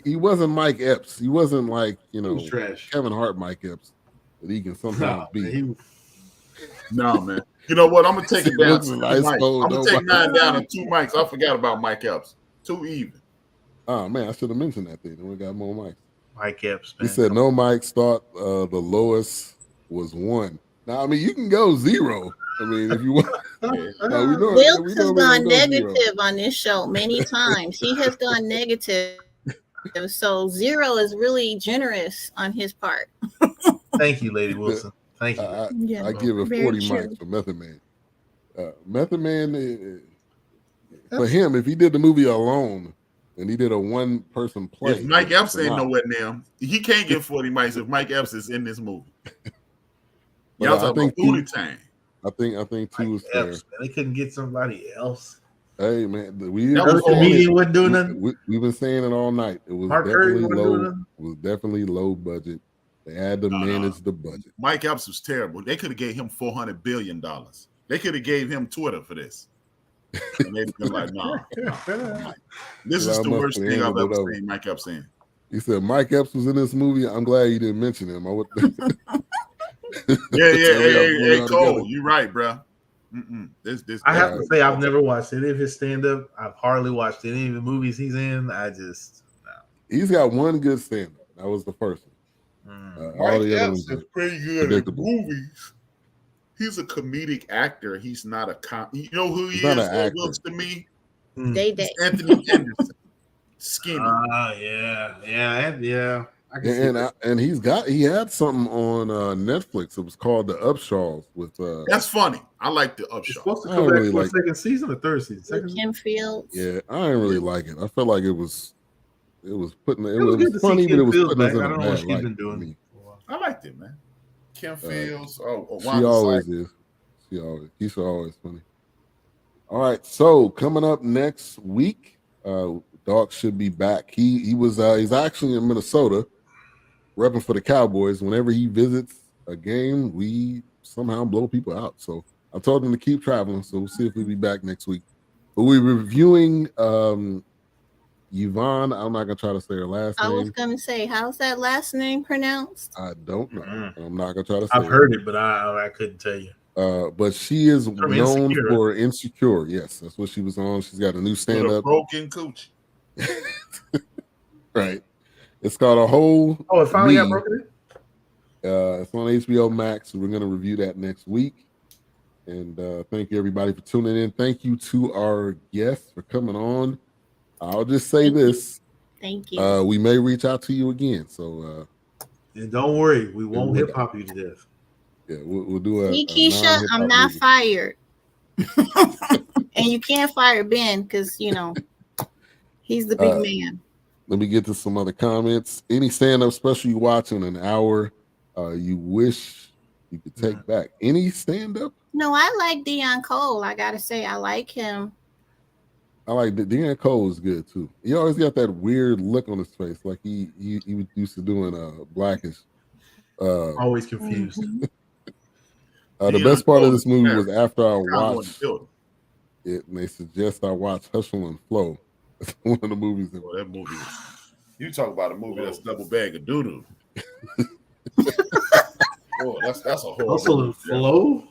He wasn't Mike Epps. He wasn't like, Kevin Hart Mike Epps that he can sometimes be. No, man. You know what? I'm going to take it down. I'm going to take 9 down and 2 mics. I forgot about Mike Epps. 2 even. Oh, man, I should have mentioned that thing. We got more mics. Mike Epps, man. He said no mics, thought the lowest was 1. Now, you can go 0. If you want. Wilkes has gone negative on this show many times. He has gone negative. So 0 is really generous on his part. Thank you, Lady Wilson. Thank you. I give it 40 mics for Method Man. Method Man, for him, if he did the movie alone and he did a one-person play, if Mike Epps ain't nowhere near him, he can't get 40 mics if Mike Epps is in this movie. Y'all talking about Booty Tang. I think too is fair. Epps, man. They couldn't get somebody else. Hey man, comedian wasn't doing nothing. We've been saying it all night. It was definitely low. It was definitely low budget. They had to manage the budget. Mike Epps was terrible. They could have gave him $400 billion. They could have gave him Twitter for this. And they'd been like, nah. This is the worst thing I've ever seen Mike Epps in. He said Mike Epps was in this movie. I'm glad you didn't mention him. I would. Hey, Cole, you're right, bro. This. I have to say, I've never watched any of his stand-up. I've hardly watched any of the movies he's in. He's got one good stand-up. That was the first one. All the other ones is pretty good in movies. He's a comedic actor. He's not a you know who he is? Looks to me. Day. Anthony Anderson. Skinny. Yeah. And he had something on Netflix. It was called The Upshaws with that's funny. I like The Upshaws. It's supposed to come back for the second season or third season. Kim Fields. Yeah, I didn't really like it. I felt like it was funny, but it was putting us in a bad light. Been doing. I liked it, man. Kim Fields. She always is. She's always funny. All right, so coming up next week, Doc should be back. He's actually in Minnesota, repping for the Cowboys. Whenever he visits a game, we somehow blow people out. So I told him to keep traveling. So we'll see if we'll be back next week. But we're reviewing Yvonne. I'm not gonna try to say her last name. I was gonna say, how's that last name pronounced? I don't know. I'm not gonna try to say. I've heard it, but I couldn't tell you. But she is known for Insecure. Yes, that's what she was on. She's got a new stand-up. Broken coochie. Right. It's called A Whole. Oh, it finally got broken? It's on HBO Max. So we're going to review that next week. And thank you, everybody, for tuning in. Thank you to our guests for coming on. I'll just say this. Thank you. We may reach out to you again. So, and don't worry, we won't hip hop you to death. Yeah, we'll do a. See, Keisha, I'm not fired. And you can't fire Ben because, he's the big man. Let me get to some other comments. Any stand-up special you watch in an hour you wish you could take back? Any stand-up? No, I like Deion Cole. I got to say, I like him. I like Deion Cole is good, too. He always got that weird look on his face, like he was used to doing Blackish. Always confused. The best part of this movie was after I watched it, and they suggest I watch Hustle and Flow. It's one of the movies. That movie is, you talk about a movie that's double bag of doo-doo. That's a whole Hustle and Flow?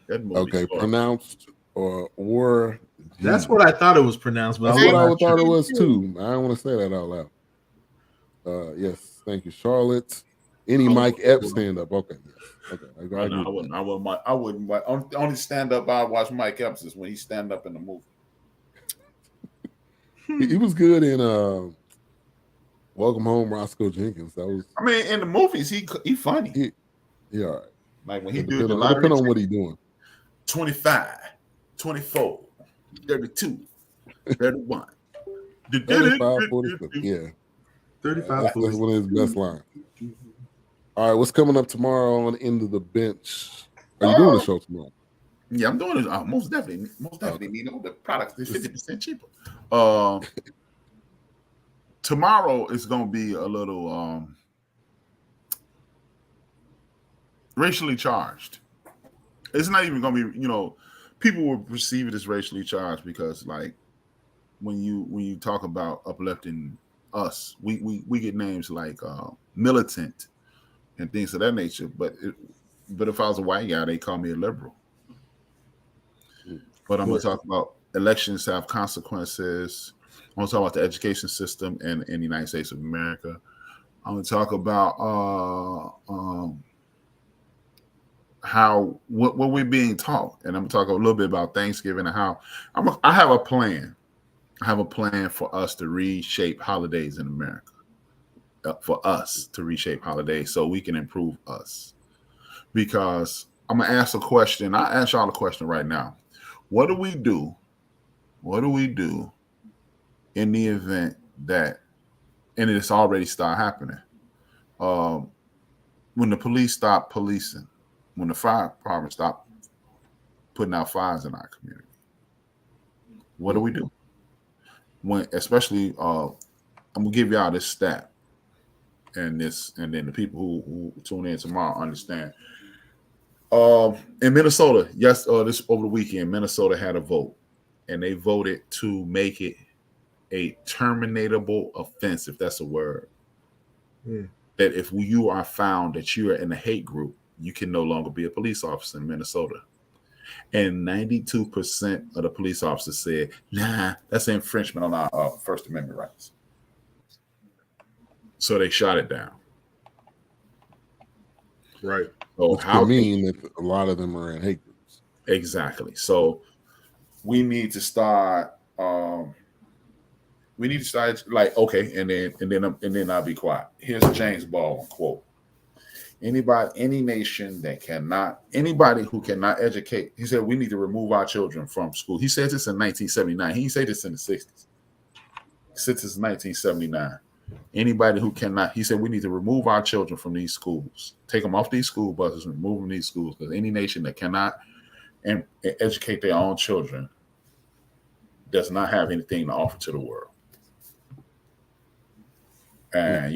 That movie okay, pronounced or that's what I thought it was pronounced, but that's what I thought it was too. I don't want to say that out loud. Yes, thank you, Charlotte. Any Mike Epps stand up? Okay, yes. Okay, I wouldn't. Only stand up I watch Mike Epps is when he stand up in the movie. He was good in Welcome Home, Roscoe Jenkins. That was. I mean, in the movies, he funny. He all right. Like when he do the lottery. Depending on what he doing. 25, 24, 32, 31. 35, 46. Yeah. 35. That's one of his best lines. All right, what's coming up tomorrow on End of the Bench? Are you doing the show tomorrow? Yeah, I'm doing it. Most definitely. The products is 50% cheaper. Tomorrow is going to be a little racially charged. It's not even going to be, people will perceive it as racially charged because, like, when you talk about uplifting us, we get names like militant and things of that nature. But if I was a white guy, they call me a liberal. But I'm going to talk about elections have consequences. I'm going to talk about the education system in the United States of America. I'm going to talk about what we're being taught, and I'm going to talk a little bit about Thanksgiving and how I have a plan. I have a plan for us to reshape holidays in America. For us to reshape holidays so we can improve us. Because I'm going to ask a question. I'll ask y'all a question right now. What do we do? What do we do in the event that, and it's already started happening, when the police stop policing, when the fire department stop putting out fires in our community? What do we do? When, especially, I'm gonna give y'all this stat, and then the people who tune in tomorrow understand. In Minnesota, this over the weekend, Minnesota had a vote, and they voted to make it a terminatable offense, if that's a word. That if you are found that you are in a hate group, you can no longer be a police officer in Minnesota. And 92% of the police officers said, nah, that's an infringement on our First Amendment rights. So they shot it down. Right. So which could mean that a lot of them are in hate groups. Exactly. So we need to start. Like, okay, and then I'll be quiet. Here's a James Baldwin quote: anybody who cannot educate. He said we need to remove our children from school. He said this in 1979. He didn't say this in the 60s. Since it's 1979. Anybody who cannot, he said, we need to remove our children from these schools, take them off these school buses, remove them from these schools, because any nation that cannot educate their own children does not have anything to offer to the world. And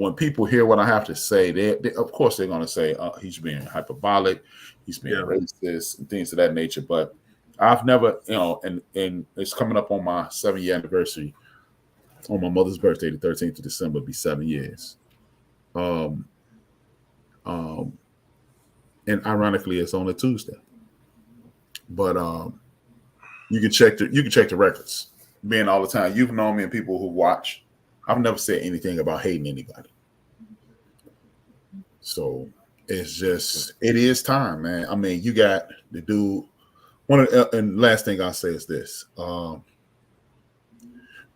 when people hear what I have to say, they of course they're going to say he's being hyperbolic, he's being racist, and things of that nature. But I've never, and it's coming up on my 7-year anniversary. On my mother's birthday, the 13th of December, it'll be 7 years. And ironically, it's on a Tuesday. But you can check the records. Being all the time, you've known me and people who watch. I've never said anything about hating anybody. So it is time, man. I mean, you got the dude. And last thing I'll say is this.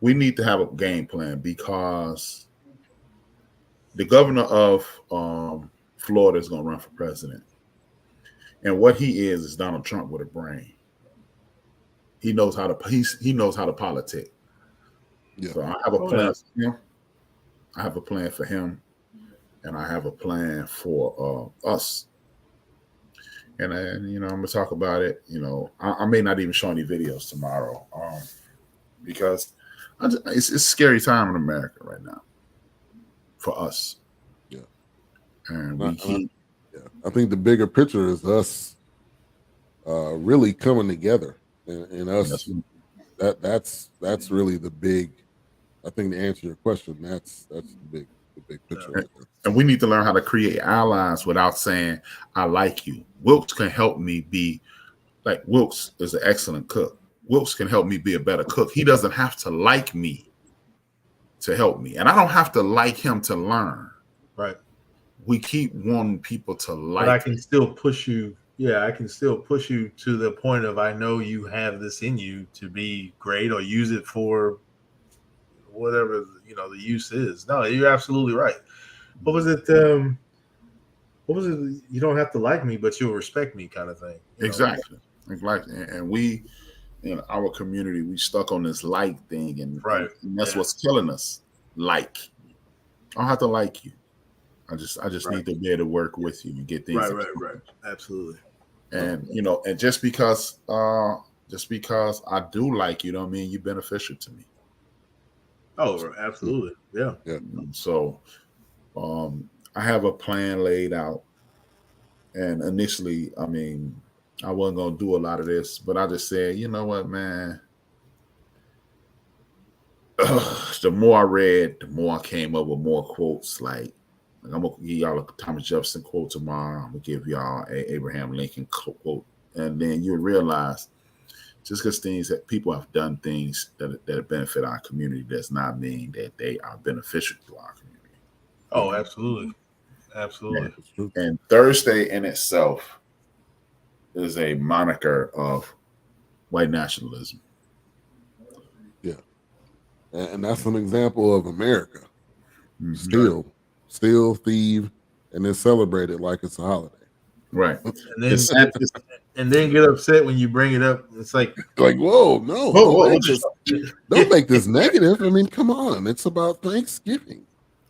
We need to have a game plan, because the governor of Florida is going to run for president. And what he is Donald Trump with a brain. He knows how to politic. Yeah. So I have a plan for him. I have a plan for him, and I have a plan for us. And I'm going to talk about it. I may not even show any videos tomorrow, because it's a scary time in America right now for us. Yeah. And I think the bigger picture is us really coming together, and us. That's really the big. I think to answer your question, that's the big picture. Right there. And we need to learn how to create allies without saying I like you. Wilkes can help me be like Wilkes is an excellent cook. Wilkes can help me be a better cook. He doesn't have to like me to help me. And I don't have to like him to learn. Right. We keep wanting people to like. But I can still push you. Yeah, I can still push you to the point of I know you have this in you to be great, or use it for whatever the use is. No, you're absolutely right. What was it? You don't have to like me, but you'll respect me, kind of thing. Exactly. And we, in our community, we stuck on this like thing, and that's what's killing us. Like, I don't have to like you. I just need to be able to work with you and get things. Right. Absolutely. And and just because I do like you, don't mean you're beneficial to me. Oh, absolutely. Yeah. So, I have a plan laid out, and initially, I mean, I wasn't gonna do a lot of this, but I just said, you know what, man. The more I read, the more I came up with more quotes. Like I'm gonna give y'all a Thomas Jefferson quote tomorrow. I'm gonna give y'all a Abraham Lincoln quote, and then you'll realize just because things that people have done things that benefit our community does not mean that they are beneficial to our community. Oh, absolutely. And Thursday in itself is a moniker of white nationalism. Yeah. And that's an example of America. Steal, thieve, and then celebrate it like it's a holiday. Right. And and then get upset when you bring it up. It's like whoa, no, don't make this negative. I mean, come on, it's about Thanksgiving.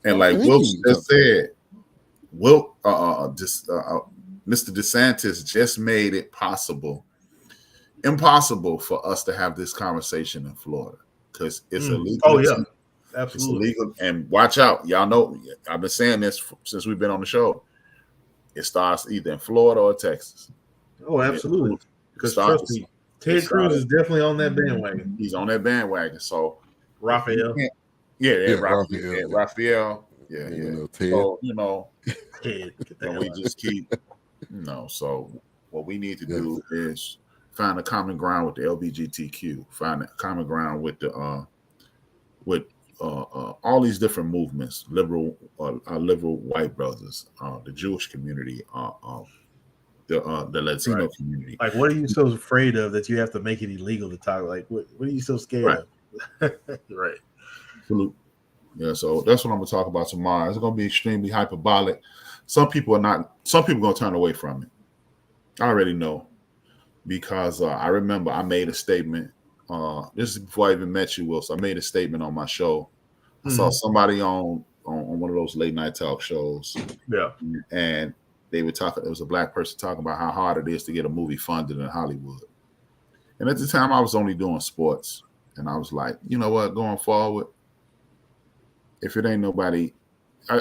And like Will just said, Mr. DeSantis just made it impossible for us to have this conversation in Florida because it's illegal. Oh yeah, absolutely. It's illegal. And watch out, y'all know. I've been saying this since we've been on the show. It starts either in Florida or Texas. Oh, absolutely. Because trust me, Ted Cruz is definitely on that bandwagon. He's on that bandwagon. So Raphael. Raphael. Yeah. Ted. So, Ted, and we just keep, so what we need to do is find a common ground with the LGBTQ, find a common ground with the all these different movements, liberal white brothers, the Jewish community, the Latino community. Like, what are you so afraid of that you have to make it illegal to talk? Like, what are you so scared of? Right. Absolutely. Yeah, so that's what I'm gonna talk about tomorrow. It's gonna be extremely hyperbolic. Some people are gonna turn away from it. I already know because I remember I made a statement. This is before I even met you, Will. So I made a statement on my show. I saw somebody on one of those late night talk shows. Yeah. And they were talking, there was a black person talking about how hard it is to get a movie funded in Hollywood. And at the time I was only doing sports. And I was like, you know what, going forward, if it ain't nobody, I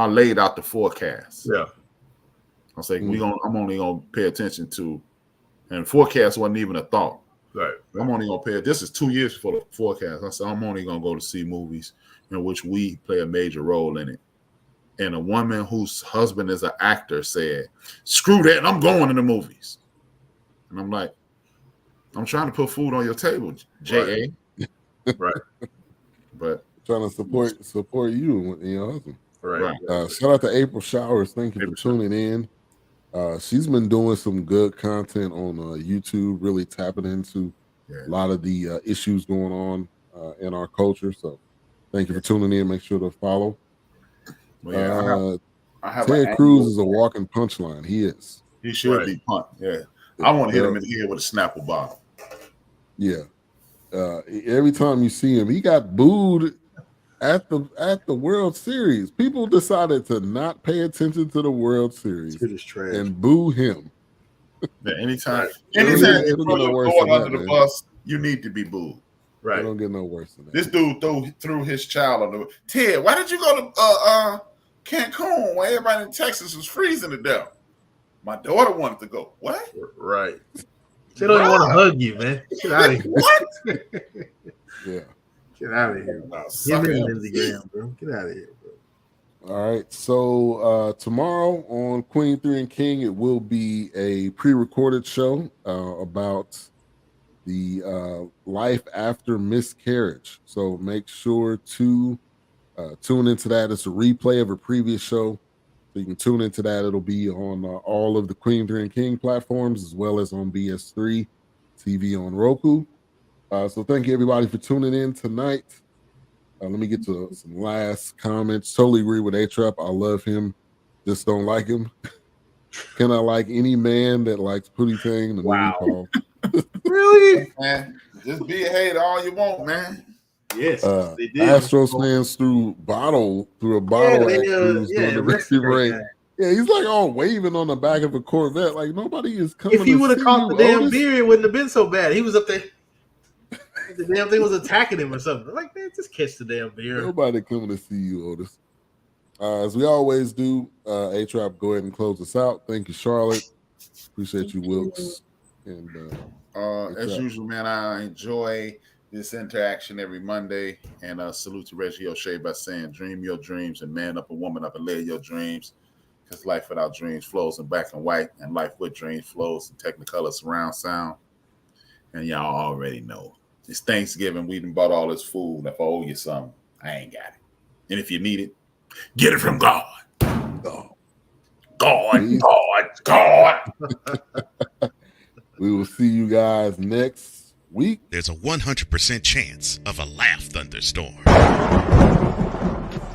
laid out the forecast. Yeah. I was like, I'm only gonna pay attention to, and forecast wasn't even a thought. Right. I'm only gonna pay. This is 2 years before the forecast. I said I'm only gonna go to see movies in which we play a major role in it. And a woman whose husband is an actor said, "Screw that! I'm going to the movies." And I'm like, I'm trying to put food on your table, J.A. Right. But trying to support you and your husband. Right. Shout out to April Showers. Thank you for tuning in. She's been doing some good content on YouTube, really tapping into a lot of the issues going on in our culture. So thank you for tuning in. Make sure to follow. Well, Ted Cruz is a walking punchline. He is. He should be punt. Yeah. I want to hit him in the head with a Snapple bottle. Yeah. Every time you see him, he got booed at the World Series. People decided to not pay attention to the World Series and boo him. Yeah, anytime you throw your door under the bus, you need to be booed. Right. It don't get no worse than that. This dude threw his child on the Ted. Why did you go to Cancun when everybody in Texas was freezing to death? My daughter wanted to go. What? Right. She don't even want to hug you, man. Get out of here. What? Yeah. Get out of here. Give me Lindsey Graham, bro. Get out of here, bro. All right. So tomorrow on Queen 3 and King, it will be a pre-recorded show about the life after miscarriage. So make sure to tune into that. It's a replay of a previous show. So you can tune into that. It'll be on all of the Queen 3 and King platforms, as well as on BS3 TV on Roku. So thank you, everybody, for tuning in tonight. Let me get to some last comments. Totally agree with A-Trap. I love him. Just don't like him. Can I like any man that likes Pootie Tang? Wow. Really? Man, just be a hater all you want, man. Yes, they did. Astros fans threw a bottle at Cruz during the victory break. Yeah, he's like all waving on the back of a Corvette. Like nobody is coming. If he would have caught the damn beer, it wouldn't have been so bad. He was up there. The damn thing was attacking him or something. Like, man, just catch the damn beer. Nobody coming to see you, Otis. As we always do, A-Trap, go ahead and close us out. Thank you, Charlotte. Appreciate you, Wilkes. And as usual, man, I enjoy this interaction every Monday. And salute to Reggie O'Shea by saying, dream your dreams and man up a woman up and live your dreams. Because life without dreams flows in black and white, and life with dreams flows in Technicolor surround sound. And y'all already know. It's Thanksgiving. We done bought all this food. If I owe you something, I ain't got it. And if you need it, get it from God. God. We will see you guys next week. There's a 100% chance of a laugh thunderstorm.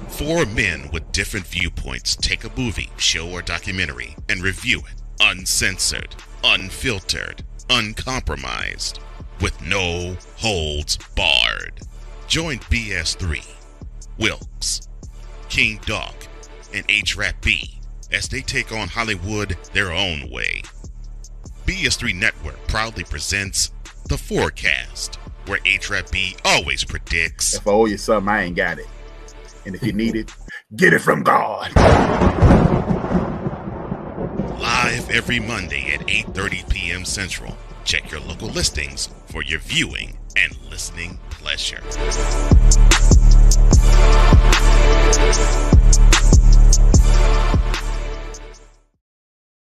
4 men with different viewpoints take a movie, show, or documentary and review it uncensored. unfiltered, uncompromised, with no holds barred. Join BS3, Wilkes, King Doc, and H-Rap B as they take on Hollywood their own way. BS3 Network proudly presents the Fourcast, where H-Rap B always predicts, if I owe you something, I ain't got it. And if you need it, get it from God. live every Monday at 8:30 p.m. Central. Check your local listings for your viewing and listening pleasure.